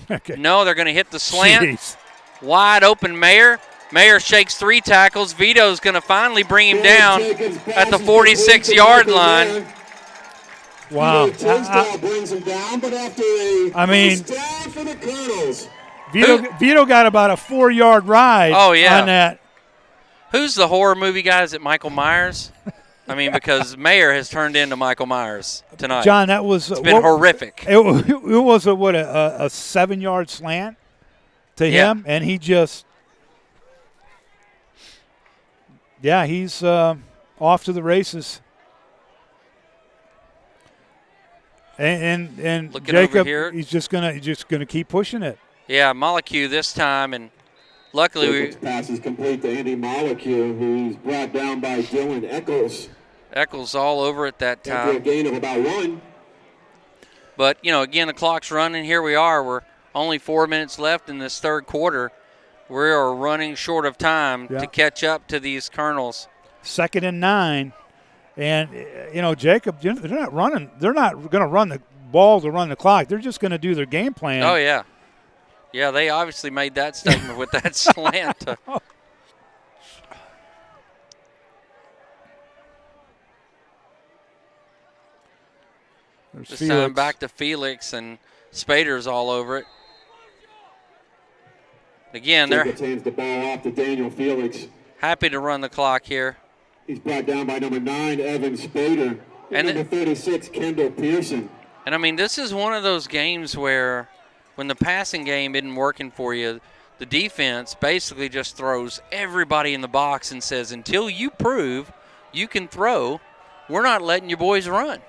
Okay. No, they're going to hit the slant. Jeez. Wide open Mayer. Mayer shakes 3 tackles. Vito's going to finally bring him down at the 46-yard line. Wow. brings him down, but after a down for the Colonels. Vito got about a 4-yard ride on that. Who's the horror movie guy? Is it Michael Myers? I mean, because Mayer has turned into Michael Myers tonight. John, that was it's been horrific. It was a 7-yard slant to him, and he just he's off to the races. And looking Jacob, over here. he's just gonna keep pushing it. Yeah, Molecule this time, and luckily Jacob's pass is complete to Andy Molecule, who's brought down by Dylan Eccles. Eccles all over it that After a time. gain of about 1. But, again, the clock's running. Here we are. We're only 4 minutes left in this third quarter. We are running short of time to catch up to these Colonels. 2nd and 9. And, Jacob, they're not running. They're not going to run the ball to run the clock. They're just going to do their game plan. Oh, yeah. Yeah, they obviously made that statement with that slant. This time back to Felix, and Spader's all over it. Again, they're hands the ball off to Daniel Felix. Happy to run the clock here. He's brought down by number 9, Evan Spader, and number 36, Kendall Pearson. And, this is one of those games where when the passing game isn't working for you, the defense basically just throws everybody in the box and says, until you prove you can throw, we're not letting you boys run.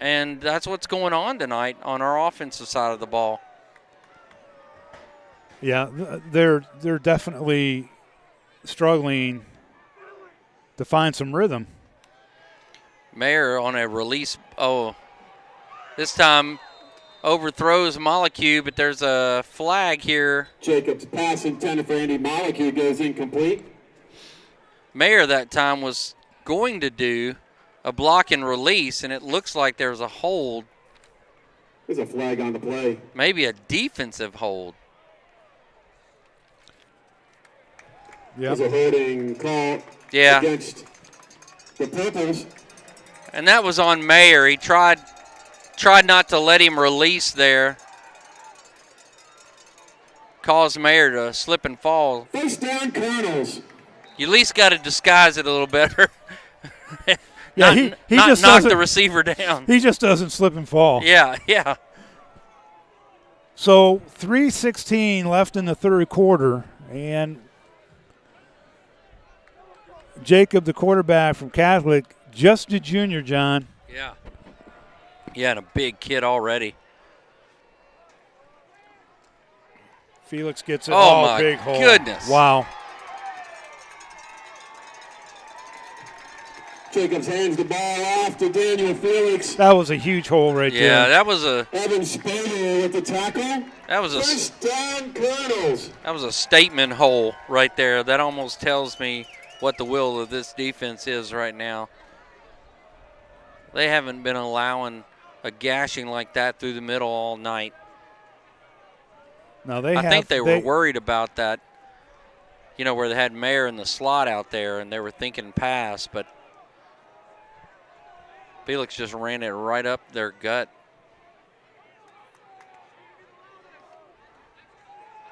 And that's what's going on tonight on our offensive side of the ball. Yeah, they're definitely struggling to find some rhythm. Mayer on a release. Oh, this time overthrows Molecule, but there's a flag here. Jacob's pass intended for Andy Molecule goes incomplete. Mayer that time was going to do a block and release, and it looks like there's a hold. There's a flag on the play. Maybe a defensive hold. There's a holding call against the Purples. And that was on Mayer. He tried not to let him release there. Caused Mayer to slip and fall. First down, Colonels. You at least got to disguise it a little better. Yeah, he just knock doesn't, the receiver down. He just doesn't slip and fall. Yeah. So 3:16 left in the third quarter, and Jacob, the quarterback from Catholic, just a junior, John. Yeah, and a big kid already. Felix gets it. Oh, my big hole. goodness. Wow. Jacobs hands the ball off to Daniel Felix. That was a huge hole right there. Yeah, that was a. Evan Spader with the tackle. That was a. First down, Colonels. That was a statement hole right there. That almost tells me what the will of this defense is right now. They haven't been allowing a gashing like that through the middle all night. No, I think they were worried about that, where they had Mayer in the slot out there and they were thinking pass, but Felix just ran it right up their gut.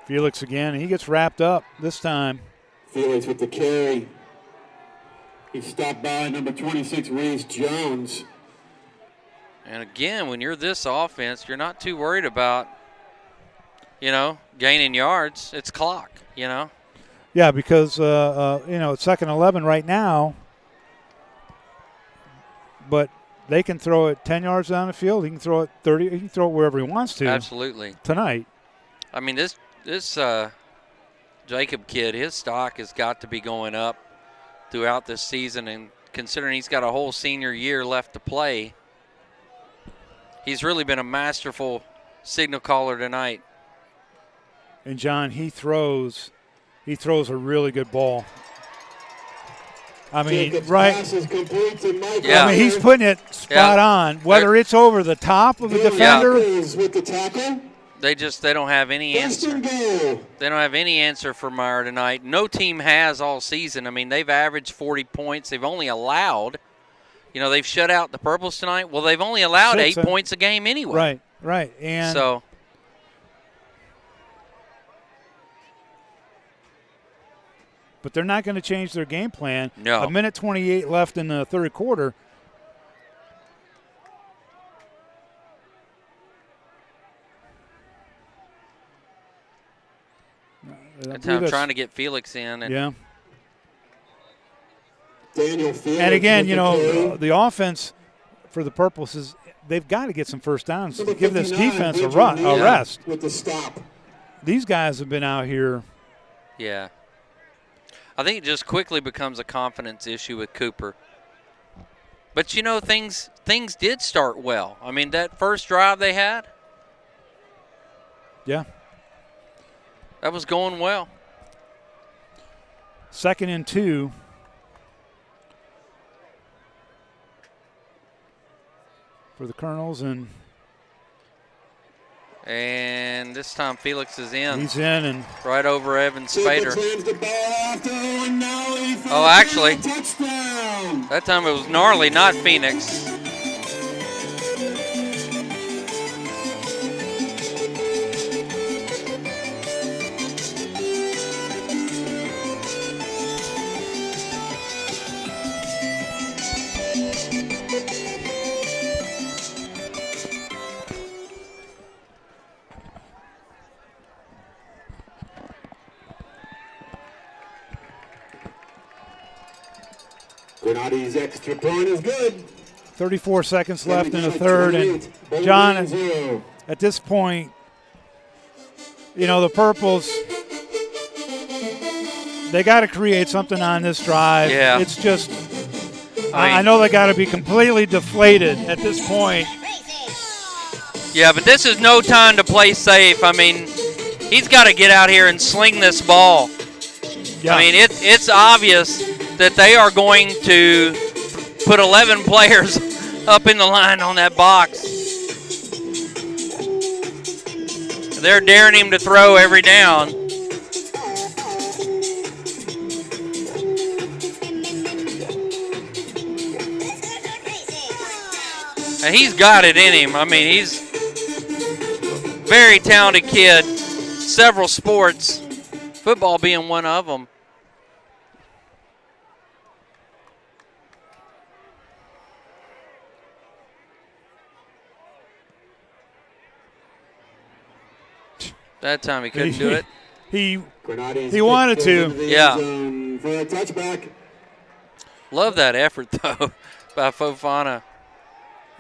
Felix again. He gets wrapped up this time. Felix with the carry. He stopped by number 26, Reese Jones. And again, when you're this offense, you're not too worried about, gaining yards. It's clock, Yeah, because, it's 2nd and 11 right now. But they can throw it 10 yards down the field. He can throw it 30. He can throw it wherever he wants to. Absolutely. Tonight. This Jacob kid, his stock has got to be going up throughout this season, and considering he's got a whole senior year left to play, he's really been a masterful signal caller tonight. And John, he throws a really good ball. Jacob's right? Pass is complete to Mike He's putting it spot on. Whether it's over the top of a defender, with the tackle. They don't have any answer. They don't have any answer for Meyer tonight. No team has all season. They've averaged 40 points. They've only allowed, they've shut out the Purples tonight. Well, they've only allowed 8 points a game anyway. Right. And so. But they're not going to change their game plan. No. 1:28 left in the third quarter. I'm trying to get Felix in. And Daniel Felix. And again, the offense for the Purples is they've got to get some first downs to give this defense a rest. With the stop. These guys have been out here Yeah. I think it just quickly becomes a confidence issue with Cooper. But, you know, things did start well. I mean, that first drive they had, Yeah. that was going well. 2nd and 2. For the Colonels, and this time Felix is in. he's in, and right over Evan Spader. Oh, actually, that time it was Gnarly, not Phoenix. Grenadi's extra point is good. 34 seconds left in the third. And John, at this point, you know, the Purples, they got to create something on this drive. Yeah. It's just, I know they got to be completely deflated at this point. Yeah, but this is no time to play safe. I mean, he's got to get out here and sling this ball. Yeah. I mean, it's obvious that they are going to put 11 players up in the line on that box. They're daring him to throw every down. And he's got it in him. I mean, he's a very talented kid. Several sports, football being one of them. That time he couldn't do it. He wanted to. Yeah. For a touchback. Love that effort, though, by Fofana.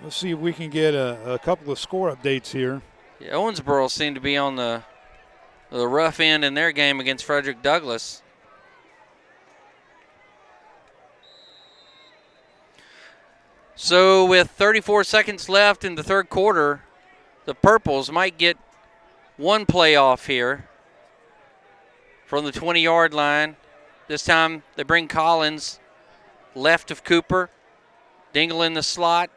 Let's see if we can get a couple of score updates here. Yeah, Owensboro seemed to be on the rough end in their game against Frederick Douglass. So with 34 seconds left in the third quarter, the Purples might get one play off here from the 20-yard line. This time they bring Collins left of Cooper. Dingle in the slot.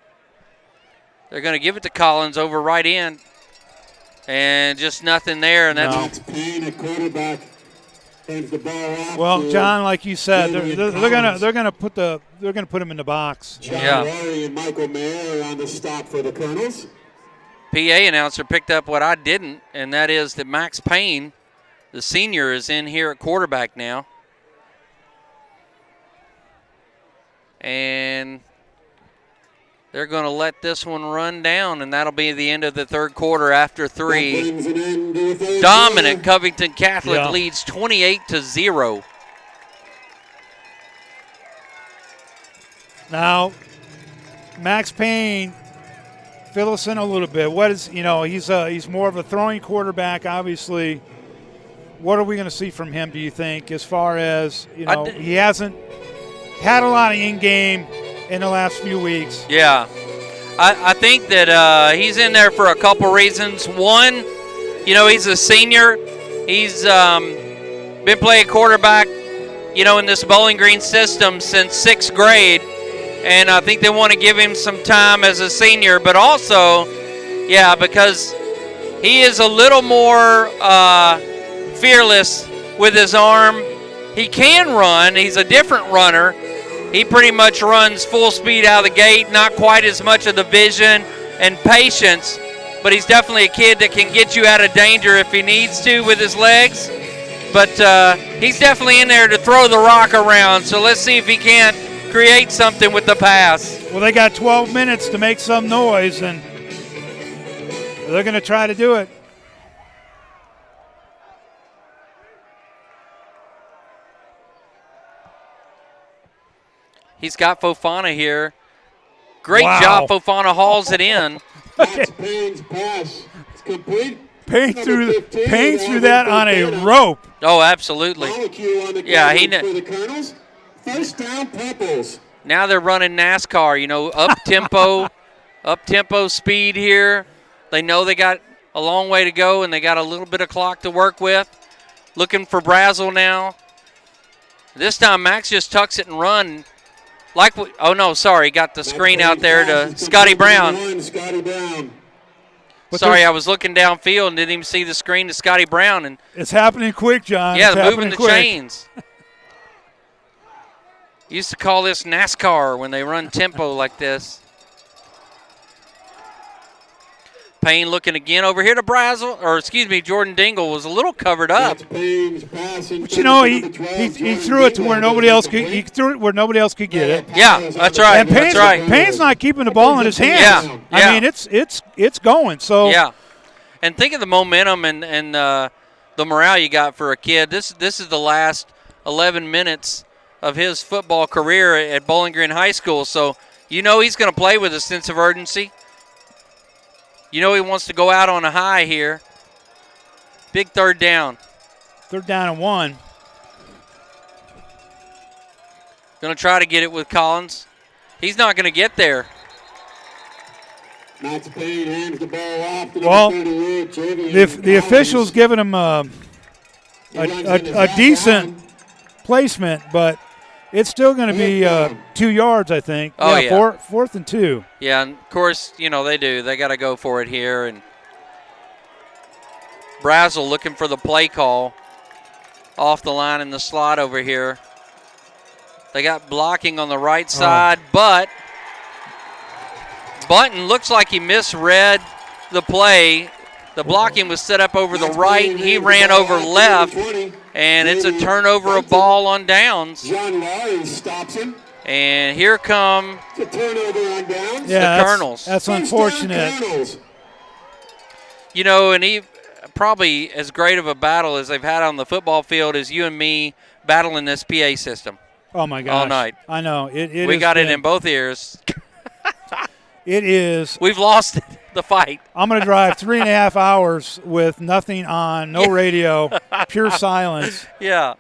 They're going to give it to Collins over right end. And just nothing there. And that's Payne at quarterback. Hands the ball off. Well, John, like you said, they're gonna put him in the box. John Laurie and Michael Mayer on the stop for the Colonels. PA announcer picked up what I didn't, and that is that Max Payne, the senior, is in here at quarterback now. And they're going to let this one run down, and that'll be the end of the third quarter after 3. Dominant Covington Catholic leads 28-0. Now, Max Payne, fill us in a little bit. What is, he's more of a throwing quarterback, obviously. What are we going to see from him, do you think, as far as, he hasn't had a lot of in-game in the last few weeks? Yeah. I think that he's in there for a couple reasons. One, he's a senior. He's been playing quarterback, in this Bowling Green system since 6th grade. And I think they want to give him some time as a senior. But also, because he is a little more fearless with his arm. He can run. He's a different runner. He pretty much runs full speed out of the gate, not quite as much of the vision and patience, but he's definitely a kid that can get you out of danger if he needs to with his legs. But he's definitely in there to throw the rock around, so let's see if he can't create something with the pass. Well, they got 12 minutes to make some noise, and they're going to try to do it. He's got Fofana here. Great job. Fofana hauls it in. Max Payne's pass. It's complete. Payne Number threw 15, that on a rope. Oh, absolutely. Molecule on the Yeah, for the Colonels. First down, Purples. Now they're running NASCAR, up tempo speed here. They know they got a long way to go and they got a little bit of clock to work with. Looking for Brazel now. This time Max just tucks it and run. Got the screen out there to Scotty Brown. Scotty Brown. But Sorry, I was looking downfield and didn't even see the screen to Scotty Brown. And it's happening quick, John. yeah, it's they're moving the quick. chains. Used to call this NASCAR when they run tempo like this. Payne looking again over here to Jordan Dingle was a little covered up. But he threw it to where nobody else could. He threw it where nobody else could get it. Yeah, that's right. And Payne's not keeping the ball in his hands. Yeah. I mean, it's going. So yeah, and think of the momentum and the morale you got for a kid. This is the last 11 minutes of his football career at Bowling Green High School. So he's going to play with a sense of urgency. He wants to go out on a high here. Big third down. 3rd down and 1. Going to try to get it with Collins. He's not going to get there. Max Payne hands the ball off to the officials giving him a decent placement, but it's still going to be 2 yards, I think. Oh, yeah. 4th and 2. Yeah, and of course, they do. They got to go for it here. And Brazel looking for the play call off the line in the slot over here. They got blocking on the right side, but Bunton looks like he misread the play. The blocking was set up over the right. He ran over left, and it's a turnover of ball on downs. John Laurie stops him. And here come the turnover on downs. The Colonels. That's unfortunate. And he probably as great of a battle as they've had on the football field as you and me battling this PA system. Oh, my gosh. All night. I know. We got it in both ears. It is. We've lost the fight. I'm going to drive 3.5 hours with nothing on, no radio, pure silence. Yeah.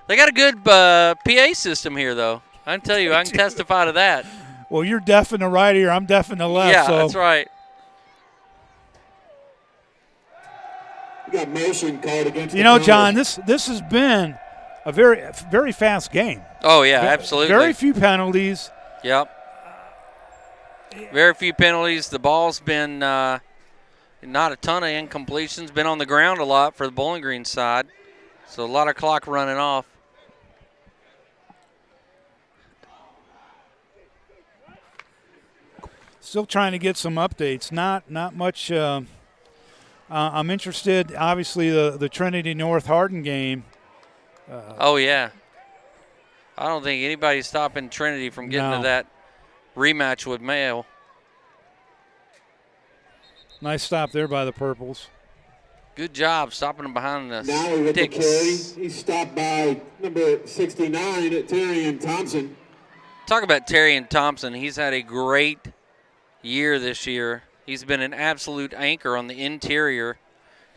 They got a good PA system here, though. I can tell you, I can testify to that. Well, you're deaf in the right ear. I'm deaf in the left. Yeah, so. That's right. We got motion called against John, this has been a very, very fast game. Oh, yeah, absolutely. Very few penalties. Yep. Very few penalties. The ball's been not a ton of incompletions. Been on the ground a lot for the Bowling Green side. So a lot of clock running off. Still trying to get some updates. Not much. I'm interested, obviously, the Trinity North Hardin game. Oh, yeah. I don't think anybody's stopping Trinity from getting to that rematch with Mayo. Nice stop there by the Purples. Good job stopping them behind the now with sticks. The carry. He's stopped by number 69, Terrian Thompson. Talk about Terrian Thompson. He's had a great year this year. He's been an absolute anchor on the interior,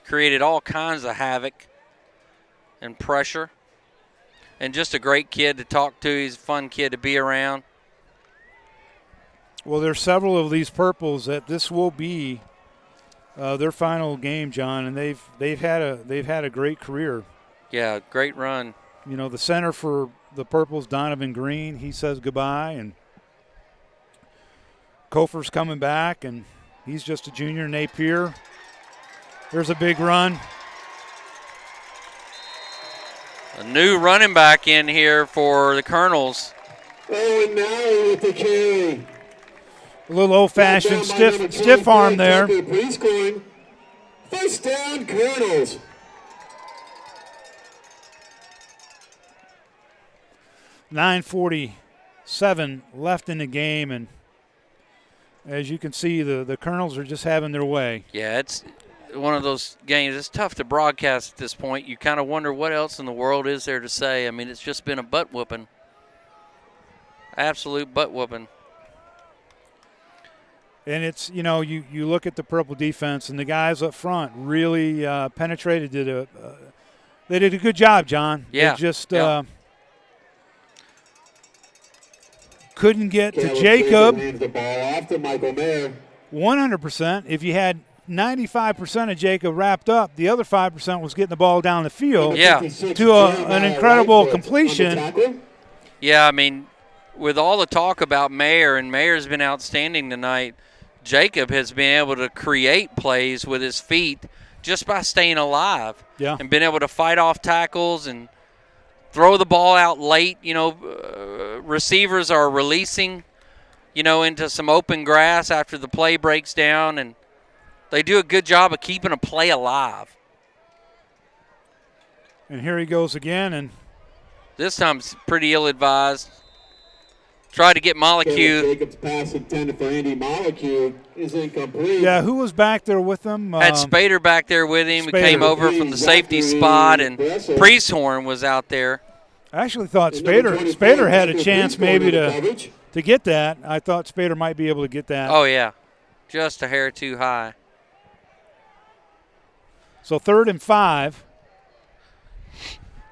created all kinds of havoc and pressure, and just a great kid to talk to. He's a fun kid to be around. Well, there's several of these Purples that this will be their final game, John, and they've had a great career. Yeah, great run. The center for the Purples, Donovan Green, he says goodbye, and Kofer's coming back, and he's just a junior. Napier, there's a big run. A new running back in here for the Colonels. Oh, and now with the carry. A little old-fashioned stiff arm there. First down, Colonels. 9:47 left in the game, and as you can see, the Colonels are just having their way. Yeah, it's one of those games. It's tough to broadcast at this point. You kind of wonder what else in the world is there to say. I mean, it's just been a butt whooping. Absolute butt whooping. And it's, you know, you look at the Purple defense and the guys up front really penetrated. They did a good job, John. Yeah. They just Yeah. couldn't get to Caleb Jacob hands the ball off to Michael Mayer. 100%. If you had 95% of Jacob wrapped up, the other 5% was getting the ball down the field Yeah. to an incredible completion. Yeah, I mean, with all the talk about Mayer, and Mayer's been outstanding tonight, Jacob has been able to create plays with his feet just by staying alive. Yeah. And been able to fight off tackles and throw the ball out late. You know, receivers are releasing, you know, into some open grass after the play breaks down, and they do a good job of keeping a play alive. And here he goes again, and this time it's pretty ill-advised. Tried to get Molecue. Jacob's pass intended for Andy Molecue is incomplete. yeah, who was back there with him? Had Spader back there with him. He Spader. came over from the safety spot, and Priesthorn was out there. I actually thought Spader had a chance maybe to get that. I thought Spader might be able to get that. Oh, yeah. Just a hair too high. So 3rd and 5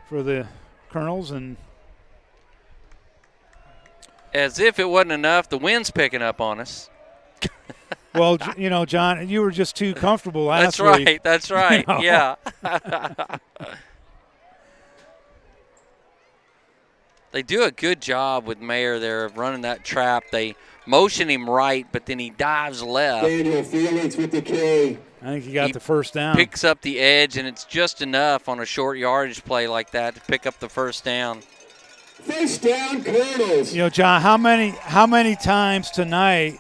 for the Colonels. And as if it wasn't enough, the wind's picking up on us. well, you know, John, you were just too comfortable last week. That's right. You know? Yeah. They do a good job with Mayer there of running that trap. They motion him right, but then he dives left. Daniel Felix with the K. I think he got the first down. Picks up the edge, and it's just enough on a short yardage play like that to pick up the first down. First down, Colonels. You know, John, how many times tonight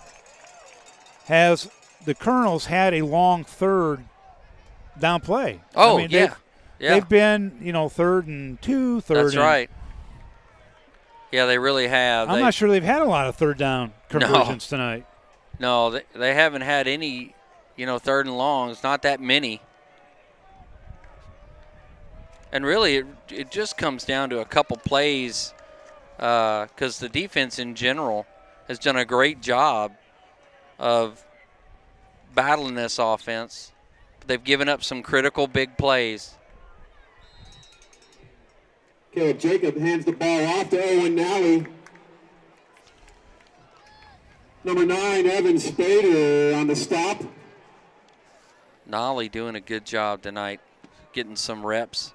has the Colonels had a long 3rd down play? Oh, I mean, yeah. They've been, you know, 3rd and 2, 3rd That's right. Yeah, they really have. I'm not sure they've had a lot of 3rd down conversions tonight. No, they haven't had any, you know, 3rd and longs, not that many. And really, it just comes down to a couple plays because the defense in general has done a great job of battling this offense. They've given up some critical big plays. Caleb Jacob hands the ball off to Owen Nally. Number 9, Evan Spader on the stop. Nolly doing a good job tonight, getting some reps.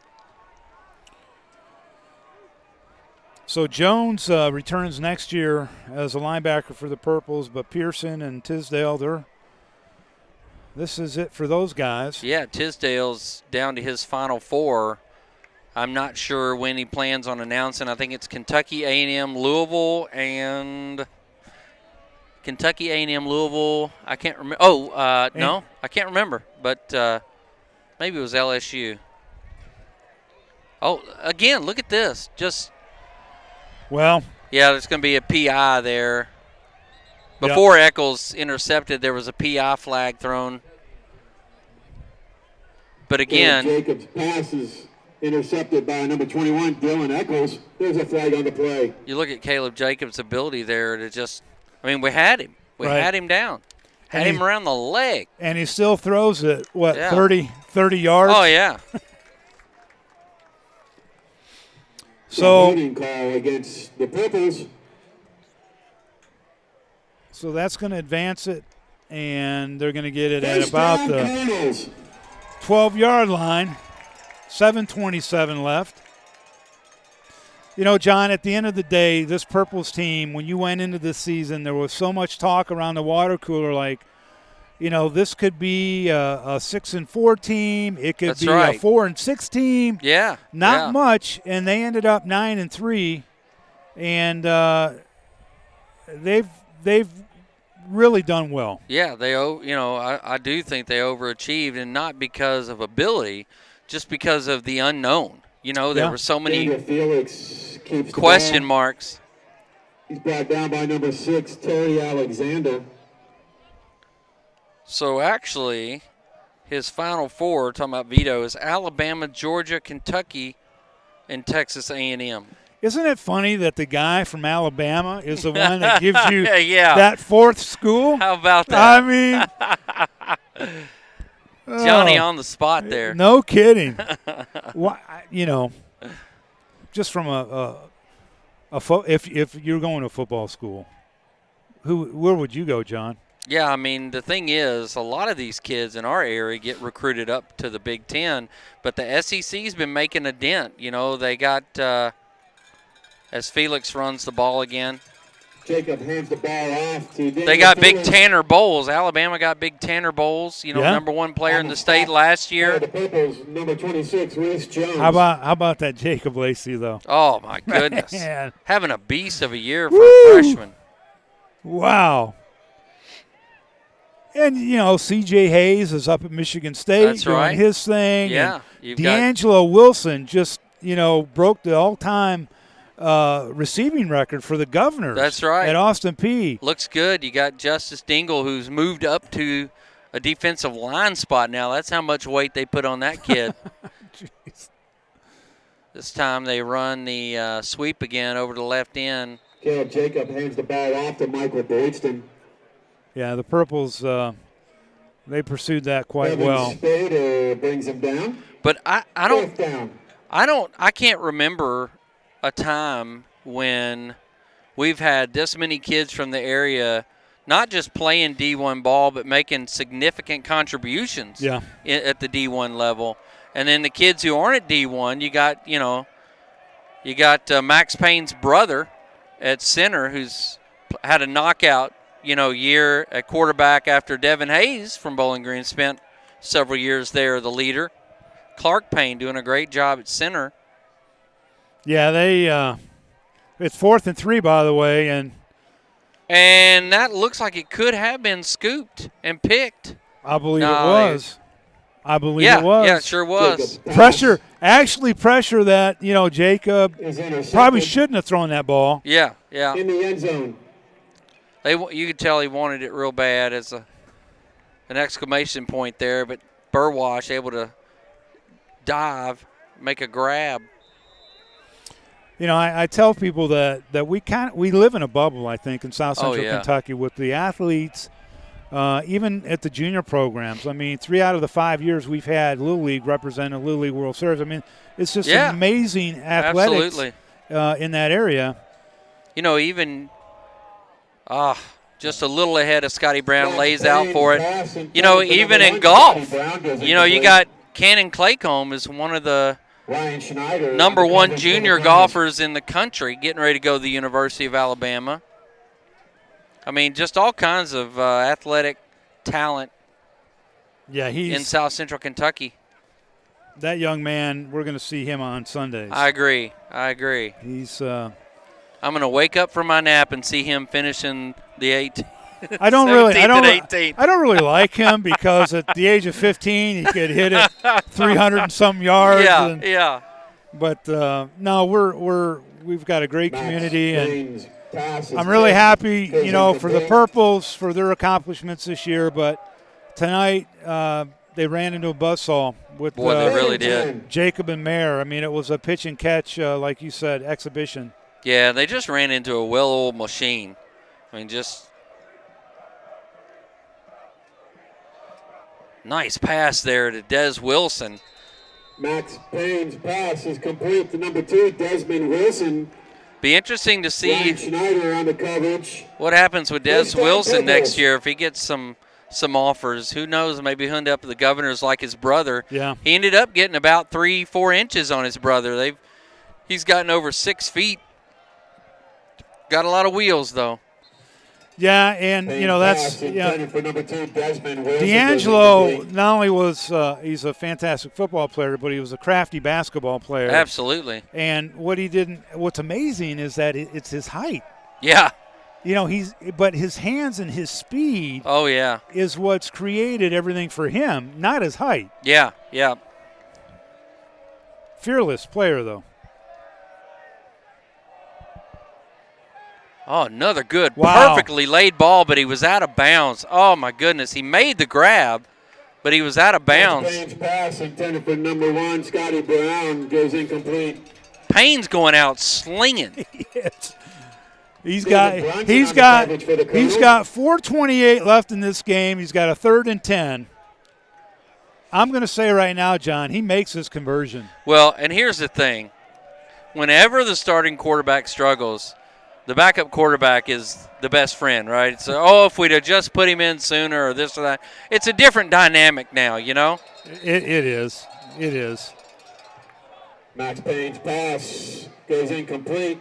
So Jones returns next year as a linebacker for the Purples, but Pearson and Tisdale, this is it for those guys. Yeah, Tisdale's down to his final 4. I'm not sure when he plans on announcing. I think it's Kentucky A&M, Louisville, and Kentucky A&M, Louisville. I can't remember. No, I can't remember. But maybe it was LSU. Oh, again, look at this. Yeah, there's going to be a PI there. Before Eccles intercepted, there was a PI flag thrown. But again, Jacobs passes intercepted by number 21, Dylan Eccles. There's a flag on the play. You look at Caleb Jacobs' ability there to we had him. We had him down. Had him around the leg. And he still throws it, 30 yards? Oh, yeah. So holding call against the Purples. So that's going to advance it, and they're going to get it at about the 12-yard line. 7:27 left. You know, John, at the end of the day, this Purples team, when you went into this season, there was so much talk around the water cooler like, you know, this could be a 6-4 team. It could be a 4-6 team. Yeah. Not much, and they ended up 9-3, and they've really done well. Yeah, I do think they overachieved, and not because of ability, just because of the unknown. You know, there were so many question marks. He's brought down by number 6, Terry Alexander. So actually, his final 4, talking about Vito, is Alabama, Georgia, Kentucky, and Texas A&M. Isn't it funny that the guy from Alabama is the one that gives you Yeah. that fourth school? How about that? I mean, Johnny oh, on the spot there. No kidding. Why, just from if you're going to football school, where would you go, John? Yeah, I mean, the thing is, a lot of these kids in our area get recruited up to the Big Ten, but the SEC's been making a dent. They got, as Felix runs the ball again, Jacob hands the ball off to they got Big Tanner Bowles. Alabama got Big Tanner Bowles, number one player in the state last year. The Purples, number 26, Reese Jones. How about that Jacob Lacey, though? Oh, my goodness. Man. Having a beast of a year for a freshman. Wow. And, C.J. Hayes is up at Michigan State That's doing right. his thing. Yeah. And D'Angelo Wilson just, broke the all-time receiving record for the Governors. That's right. At Austin Peay. Looks good. You got Justice Dingle, who's moved up to a defensive line spot now. That's how much weight they put on that kid. Jeez. This time they run the sweep again over the left end. Caleb Jacob hands the ball off to Michael Braxton. Yeah, the Purples, they pursued that quite well. Spade brings him down. But I Down. can't remember a time when we've had this many kids from the area not just playing D1 ball but making significant contributions at the D1 level. And then the kids who aren't at D1, you got Max Payne's brother at center who's had a knockout year at quarterback after Devin Hayes from Bowling Green spent several years there, the leader. Clark Payne doing a great job at center. Yeah, it's 4th and 3, by the way, and that looks like it could have been scooped and picked. I believe it was. I believe it was. Yeah, it sure was. Pressure that, Jacob probably shouldn't have thrown that ball. Yeah. In the end zone. You could tell he wanted it real bad as an exclamation point there, but Burwash able to dive, make a grab. I tell people that we live in a bubble, I think, in South Central Kentucky with the athletes, even at the junior programs. I mean, 3 out of the 5 years we've had Little League represent a Little League World Series. I mean, it's just amazing athletics in that area. Just a little ahead of Scotty Brown, lays out for it. Even in golf, you got Cannon Claycomb is one of the number one junior golfers in the country getting ready to go to the University of Alabama. I mean, just all kinds of athletic talent in South Central Kentucky. That young man, we're going to see him on Sundays. I agree. He's I'm going to wake up from my nap and see him finishing the 18th. I don't really like him because at the age of 15 he could hit it 300 and some yards. Yeah. But no, we've got a great community, and I'm really happy, for the Purples for their accomplishments this year. But tonight they ran into a buzzsaw with they really did. Jacob and Mayer. I mean, it was a pitch and catch, like you said, exhibition. Yeah, they just ran into a well-oiled machine. I mean, just nice pass there to Des Wilson. Max Payne's pass is complete to number 2, Desmond Wilson. Be interesting to see Ryan Schneider on the coverage. What happens with Des Wilson next year if he gets some offers. Who knows? Maybe he'll end up with the Governors like his brother. Yeah. He ended up getting about 3-4 inches on his brother. He's gotten over 6 feet. Got a lot of wheels, though. Yeah, and, that's for number 2, Desmond Wilson. D'Angelo not only was he's a fantastic football player, but he was a crafty basketball player. Absolutely. And what's amazing is that it's his height. Yeah. But his hands and his speed is what's created everything for him, not his height. Yeah. Fearless player, though. Oh, another good, perfectly laid ball, but he was out of bounds. Oh, my goodness. He made the grab, but he was out of bounds. Pass intended for number 1, Scotty Brown, goes incomplete. Payne's going out slinging. Yes. He's David got Brunson on the coverage for the he's Colonels. got 4:28 left in this game. He's got a 3rd and 10. I'm going to say right now, John, he makes this conversion. Well, and here's the thing. Whenever the starting quarterback struggles, the backup quarterback is the best friend, right? So, if we'd have just put him in sooner or this or that. It's a different dynamic now, you know? It is. It is. Max Payne's pass goes incomplete.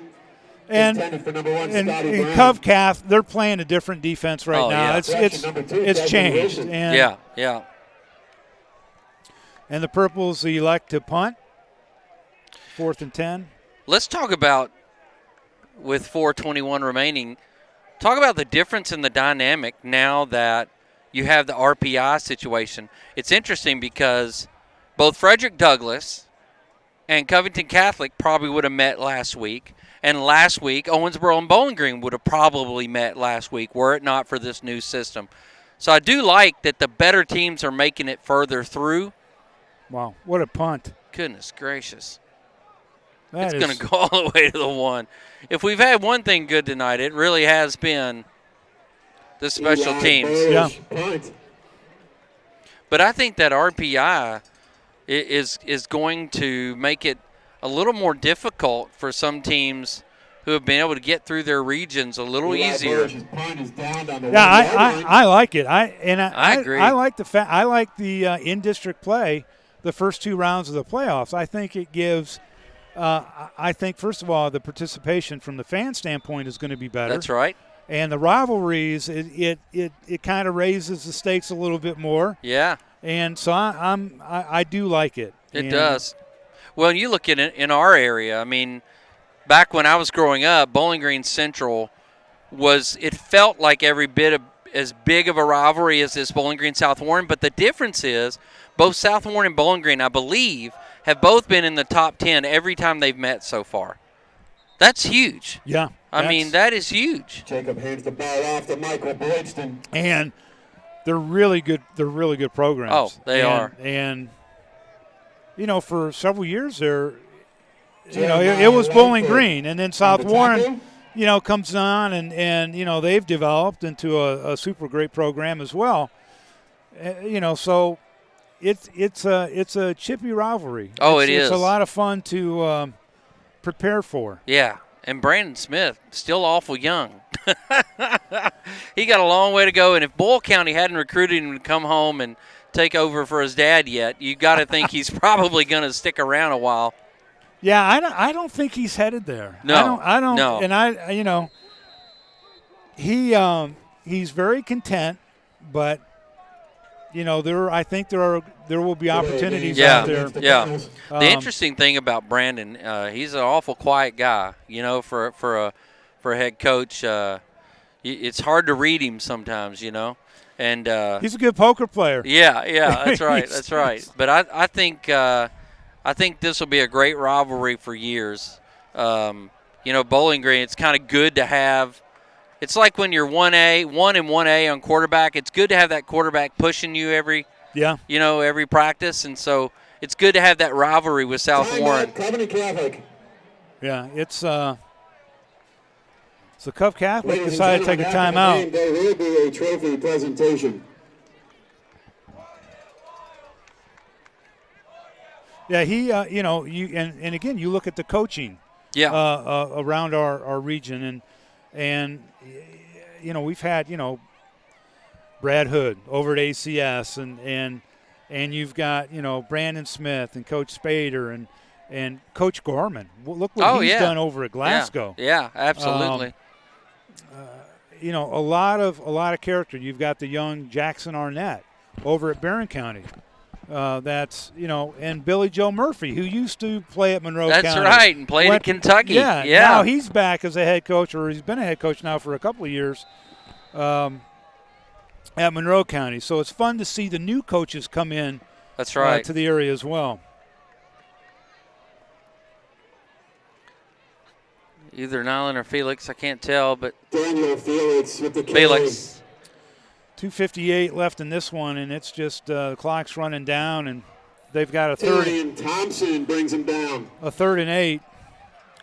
And Intended for number 1, in Scotty Brown. Covcath, they're playing a different defense right Oh, now. yeah. It's Number 2, it's Desmond changed. Wilson. And, Yeah. And the Purples elect to punt. 4th and 10. Let's talk about, with 4:21 remaining, talk about the difference in the dynamic now that you have the RPI situation. It's interesting because both Frederick Douglass and Covington Catholic probably would have met last week. And last week, Owensboro and Bowling Green would have probably met last week were it not for this new system. So I do like that the better teams are making it further through. Wow, what a punt. Goodness gracious. That It's is- going to go all the way to the 1. If we've had one thing good tonight, it really has been the special Eli teams. Burrish, punt. But I think that RPI is going to make it a little more difficult for some teams who have been able to get through their regions a little Eli easier. Burrish's punt is down on the Yeah, 1-yard line. I like it. I agree. I like the in-district play, the first 2 rounds of the playoffs. I think it gives. I think first of all, the participation from the fan standpoint is going to be better. That's right. And the rivalries, it kind of raises the stakes a little bit more. Yeah, And so I do like it. it And does. Well, you look at it in our area. I mean, back when I was growing up, Bowling Green Central it felt like every bit of as big of a rivalry as this Bowling Green South Warren. But the difference is both South Warren and Bowling Green, I believe, have both been in the top 10 every time they've met so far. That's huge. Yeah. I mean, that is huge. Jacob hands the ball off to Michael Boydston. And they're really good. They're really good programs. Oh, they are. And for several years there, Jeremiah it was Bowling Langford Green, and then South on the Warren, tackle. comes on, and they've developed into a super great program as well. So it's a chippy rivalry. Oh, it's it It's a is. lot of fun to prepare for. Yeah, and Brandon Smith, still awful young. He got a long way to go, and if Boyle County hadn't recruited him to come home and take over for his dad yet, you got to think he's probably going to stick around a while. Yeah, I don't think he's headed there. No, I don't. no. And he's very content, but I think there will be opportunities Yeah. out there. Yeah. The Um, interesting thing about Brandon, he's an awful quiet guy. For a head coach, it's hard to read him sometimes. And He's a good poker player. yeah, that's right, that's right. But I think this will be a great rivalry for years. Bowling Green, it's kind of good to have. It's like when you're 1A on quarterback. It's good to have that quarterback pushing you every practice, and so it's good to have that rivalry with South Timeout, Warren. Covington Catholic. Yeah, it's so Cub Catholic Ladies and decided to take a gentlemen, after the timeout. game, there will be a trophy presentation. Yeah, he and again you look at the coaching around our region and we've had Brad Hood over at ACS and you've got Brandon Smith and Coach Spader and Coach Gorman. Look what he's done over at Glasgow. Yeah, absolutely. A lot of character. You've got the young Jackson Arnett over at Barron County. And Billy Joe Murphy, who used to play at Monroe County. That's right, and played in Kentucky. Yeah. Now he's back as a head coach, or he's been a head coach now for a couple of years at Monroe County. So it's fun to see the new coaches come in. That's right. To the area as well. Either Nyland or Felix, I can't tell, but Daniel Felix with the carry. Felix. 2:58 left in this one, and it's just the clock's running down, and they've got a third. Darian Thompson brings him down. A 3rd and 8.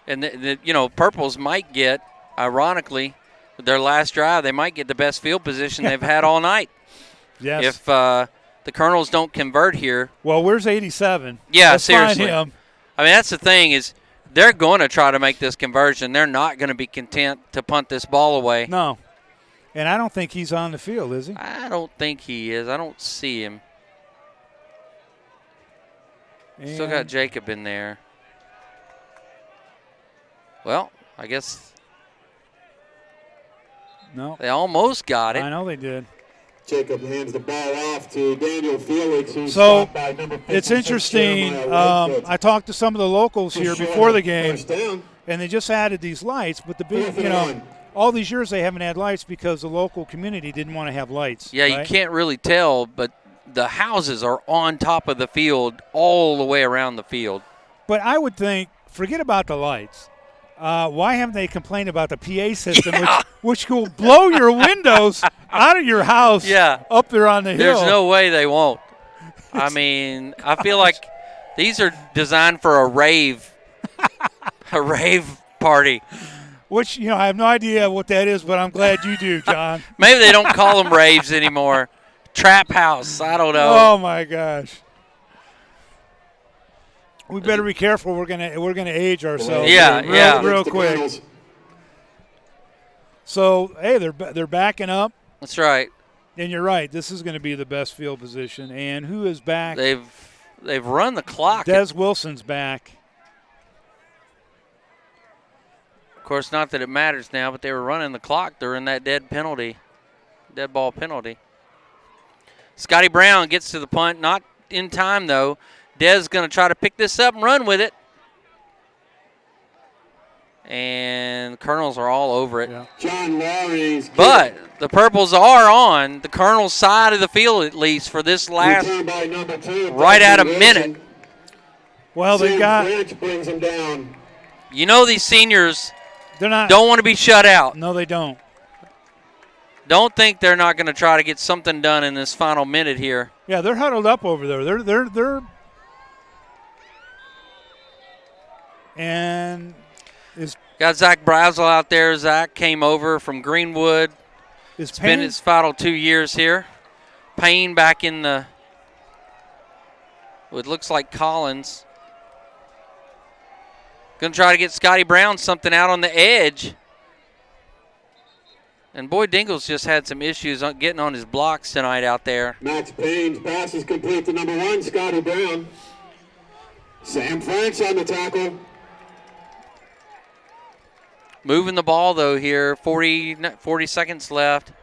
And, Purples might get, ironically, their last drive, they might get the best field position they've had all night. Yes. If the Colonels don't convert here. Well, where's 87? Yeah, Let's seriously. Find him. I mean, that's the thing is they're going to try to make this conversion. They're not going to be content to punt this ball away. No. And I don't think he's on the field, is he? I don't think he is. I don't see him. And Still got Jacob in there. Well, I guess no. they almost got it. I know they did. Jacob hands the ball off to Daniel Felix, who's So stopped by number 56, it's interesting. Jeremiah Lightfoot. I talked to some of the locals here For before sure. the game, First down. and they just added these lights. But the big, Fourth and one. all these years they haven't had lights because the local community didn't want to have lights. Yeah, you right? can't really tell, but the houses are on top of the field all the way around the field. But I would think, forget about the lights. Why haven't they complained about the PA system, Yeah. which will blow your windows out of your house Yeah. up there on the hill? There's no way they won't. I mean, I feel like these are designed for a rave party. Which, I have no idea what that is, but I'm glad you do, John. Maybe they don't call them raves anymore. Trap house. I don't know. Oh, my gosh. We better be careful. We're gonna age ourselves. Yeah, real, yeah. real quick. So hey, they're backing up, That's right. and you're right. This is going to be the best field position. And who is back? They've run the clock. Des Wilson's back. Of course, not that it matters now, but they were running the clock during that dead ball penalty. Scotty Brown gets to the punt, not in time though. Des going to try to pick this up and run with it. And the Colonels are all over it. Yeah. John Lowry's But the Purples are on the Colonels' side of the field at least for this last by number 2, right at a Wilson. minute. Well, they Sam got. Branch brings him down. You know these seniors They're not. don't want to be shut out. No, they don't. Don't think they're not going to try to get something done in this final minute here. Yeah, they're huddled up over there. They're. And is Got Zach Brazel out there. Zach came over from Greenwood. is It's been Payne? his final 2 years here. Payne back in the, it looks like Collins. Going to try to get Scotty Brown something out on the edge. And boy, Dingle's just had some issues on getting on his blocks tonight out there. Max Payne's pass is complete to number 1, Scotty Brown. Sam Franks on the tackle. Moving the ball, though, here. 40 seconds left.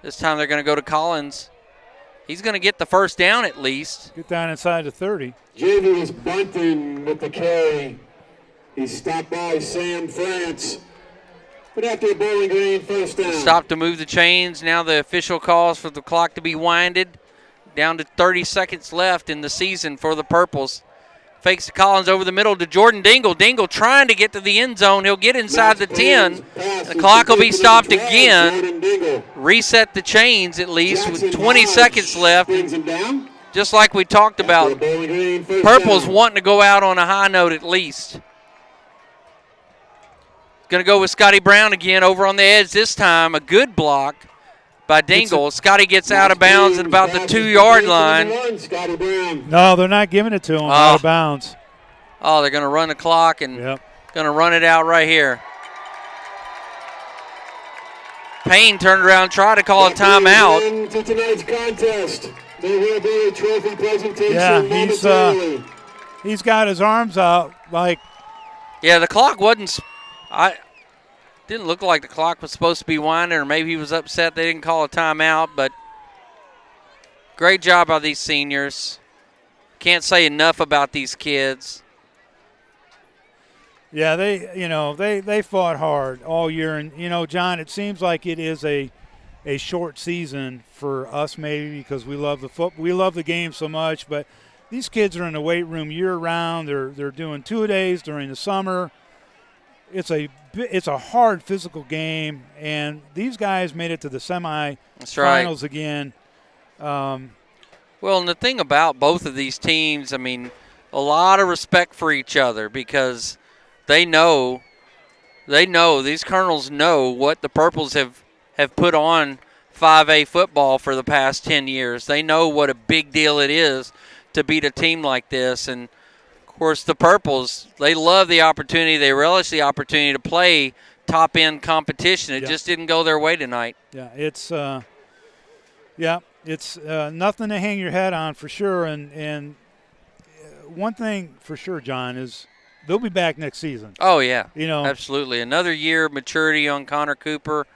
This time they're going to go to Collins. He's going to get the first down at least. Get down inside the 30. Javius Bunton with the carry. He's stopped by Sam France. But after a Bowling Green first down. Stop to move the chains. Now the official calls for the clock to be winded. Down to 30 seconds left in the season for the Purples. Fakes to Collins over the middle to Jordan Dingle. Dingle trying to get to the end zone. He'll get inside the 10. The clock will be stopped again. Reset the chains at least with 20 seconds left. Just like we talked about, Purple's wanting to go out on a high note at least. Going to go with Scotty Brown again over on the edge this time. A good block by Dingle. Scotty gets out of bounds at about the 2-yard line. No, they're not giving it to him out of bounds. Oh, they're going to run the clock and going to run it out right here. Payne turned around, tried to call a timeout. To tonight's contest, there will be a trophy presentation Yeah, he's got his arms out like. Yeah, the clock wasn't. Didn't look like the clock was supposed to be winding, or maybe he was upset they didn't call a timeout. But great job by these seniors. Can't say enough about these kids. Yeah, they fought hard all year, and John, it seems like it is a short season for us, maybe because we love the game so much. But these kids are in the weight room year round. They're doing 2-a-days during the summer. It's a hard physical game, and these guys made it to the semifinals again. Well, and the thing about both of these teams, I mean, a lot of respect for each other because they know these Colonels know what the Purples have put on 5A football for the past 10 years. They know what a big deal it is to beat a team like this. And, of course, the Purples, they love the opportunity. They relish the opportunity to play top-end competition. It just didn't go their way tonight. Yeah, it's nothing to hang your head on for sure. And one thing for sure, John, is they'll be back next season. Oh, yeah. Absolutely. Another year of maturity on Connor Cooper.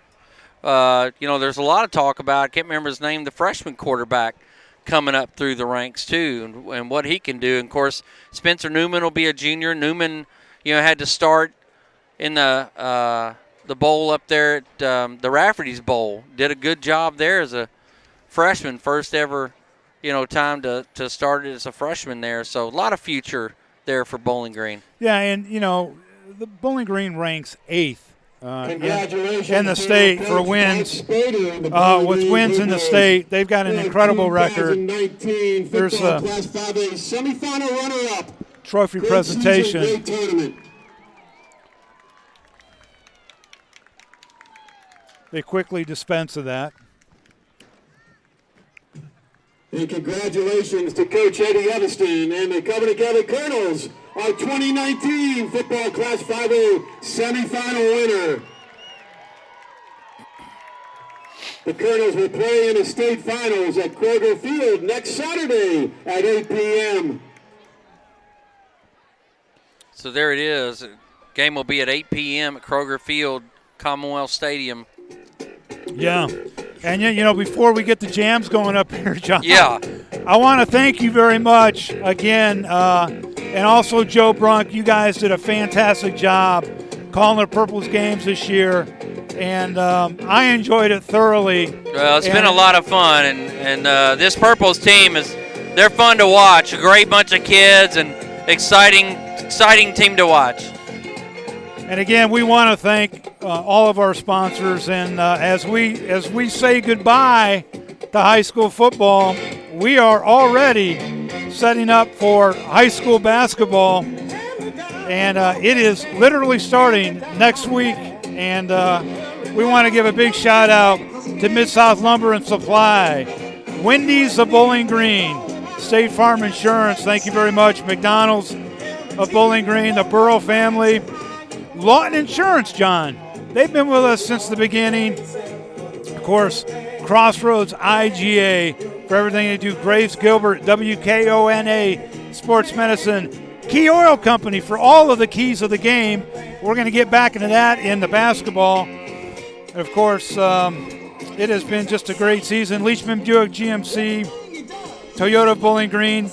There's a lot of talk about, I can't remember his name, the freshman quarterback coming up through the ranks too, and what he can do. And, of course, Spencer Newman will be a junior. Newman, had to start in the bowl up there at the Rafferty's Bowl. Did a good job there as a freshman, first ever, time to start as a freshman there. So a lot of future there for Bowling Green. Yeah, and, the Bowling Green ranks 8th. Congratulations in the state for wins. With wins in the state, they've got an incredible record. There's a Class 5A semifinal runner-up. Trophy Great presentation. season, great tournament. They quickly dispense of that. And congratulations to Coach Eddie Evanston and the Covington Catholic Colonels, our 2019 Football Class 5A semifinal winner. The Colonels will play in the state finals at Kroger Field next Saturday at 8 p.m. So there it is. The game will be at 8 p.m. at Kroger Field, Commonwealth Stadium. Yeah. And, before we get the jams going up here, John, Yeah. I want to thank you very much again. And also Joe Brunk, you guys did a fantastic job calling the Purples games this year. And I enjoyed it thoroughly. Well, it's been a lot of fun. And this Purples team they're fun to watch. A great bunch of kids and exciting team to watch. And again, we want to thank all of our sponsors. And as we say goodbye to high school football, we are already setting up for high school basketball. And it is literally starting next week. And we want to give a big shout out to Mid-South Lumber and Supply, Wendy's of Bowling Green, State Farm Insurance, thank you very much, McDonald's of Bowling Green, the Burrow family, Lawton Insurance, John. They've been with us since the beginning. Of course, Crossroads IGA for everything they do. Graves Gilbert, WKONA, Sports Medicine. Key Oil Company for all of the keys of the game. We're going to get back into that in the basketball. And of course, it has been just a great season. Leachman Buick GMC, Toyota Bowling Green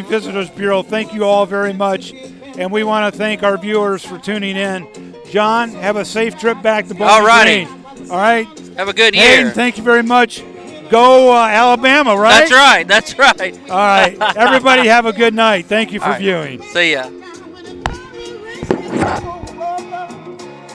Visitors Bureau, thank you all very much. And we want to thank our viewers for tuning in. John, have a safe trip back to Bowling Green. All right. Have a good Hayden, year. thank you very much. Go Alabama, right? That's right. All right. Everybody have a good night. Thank you for viewing. See ya.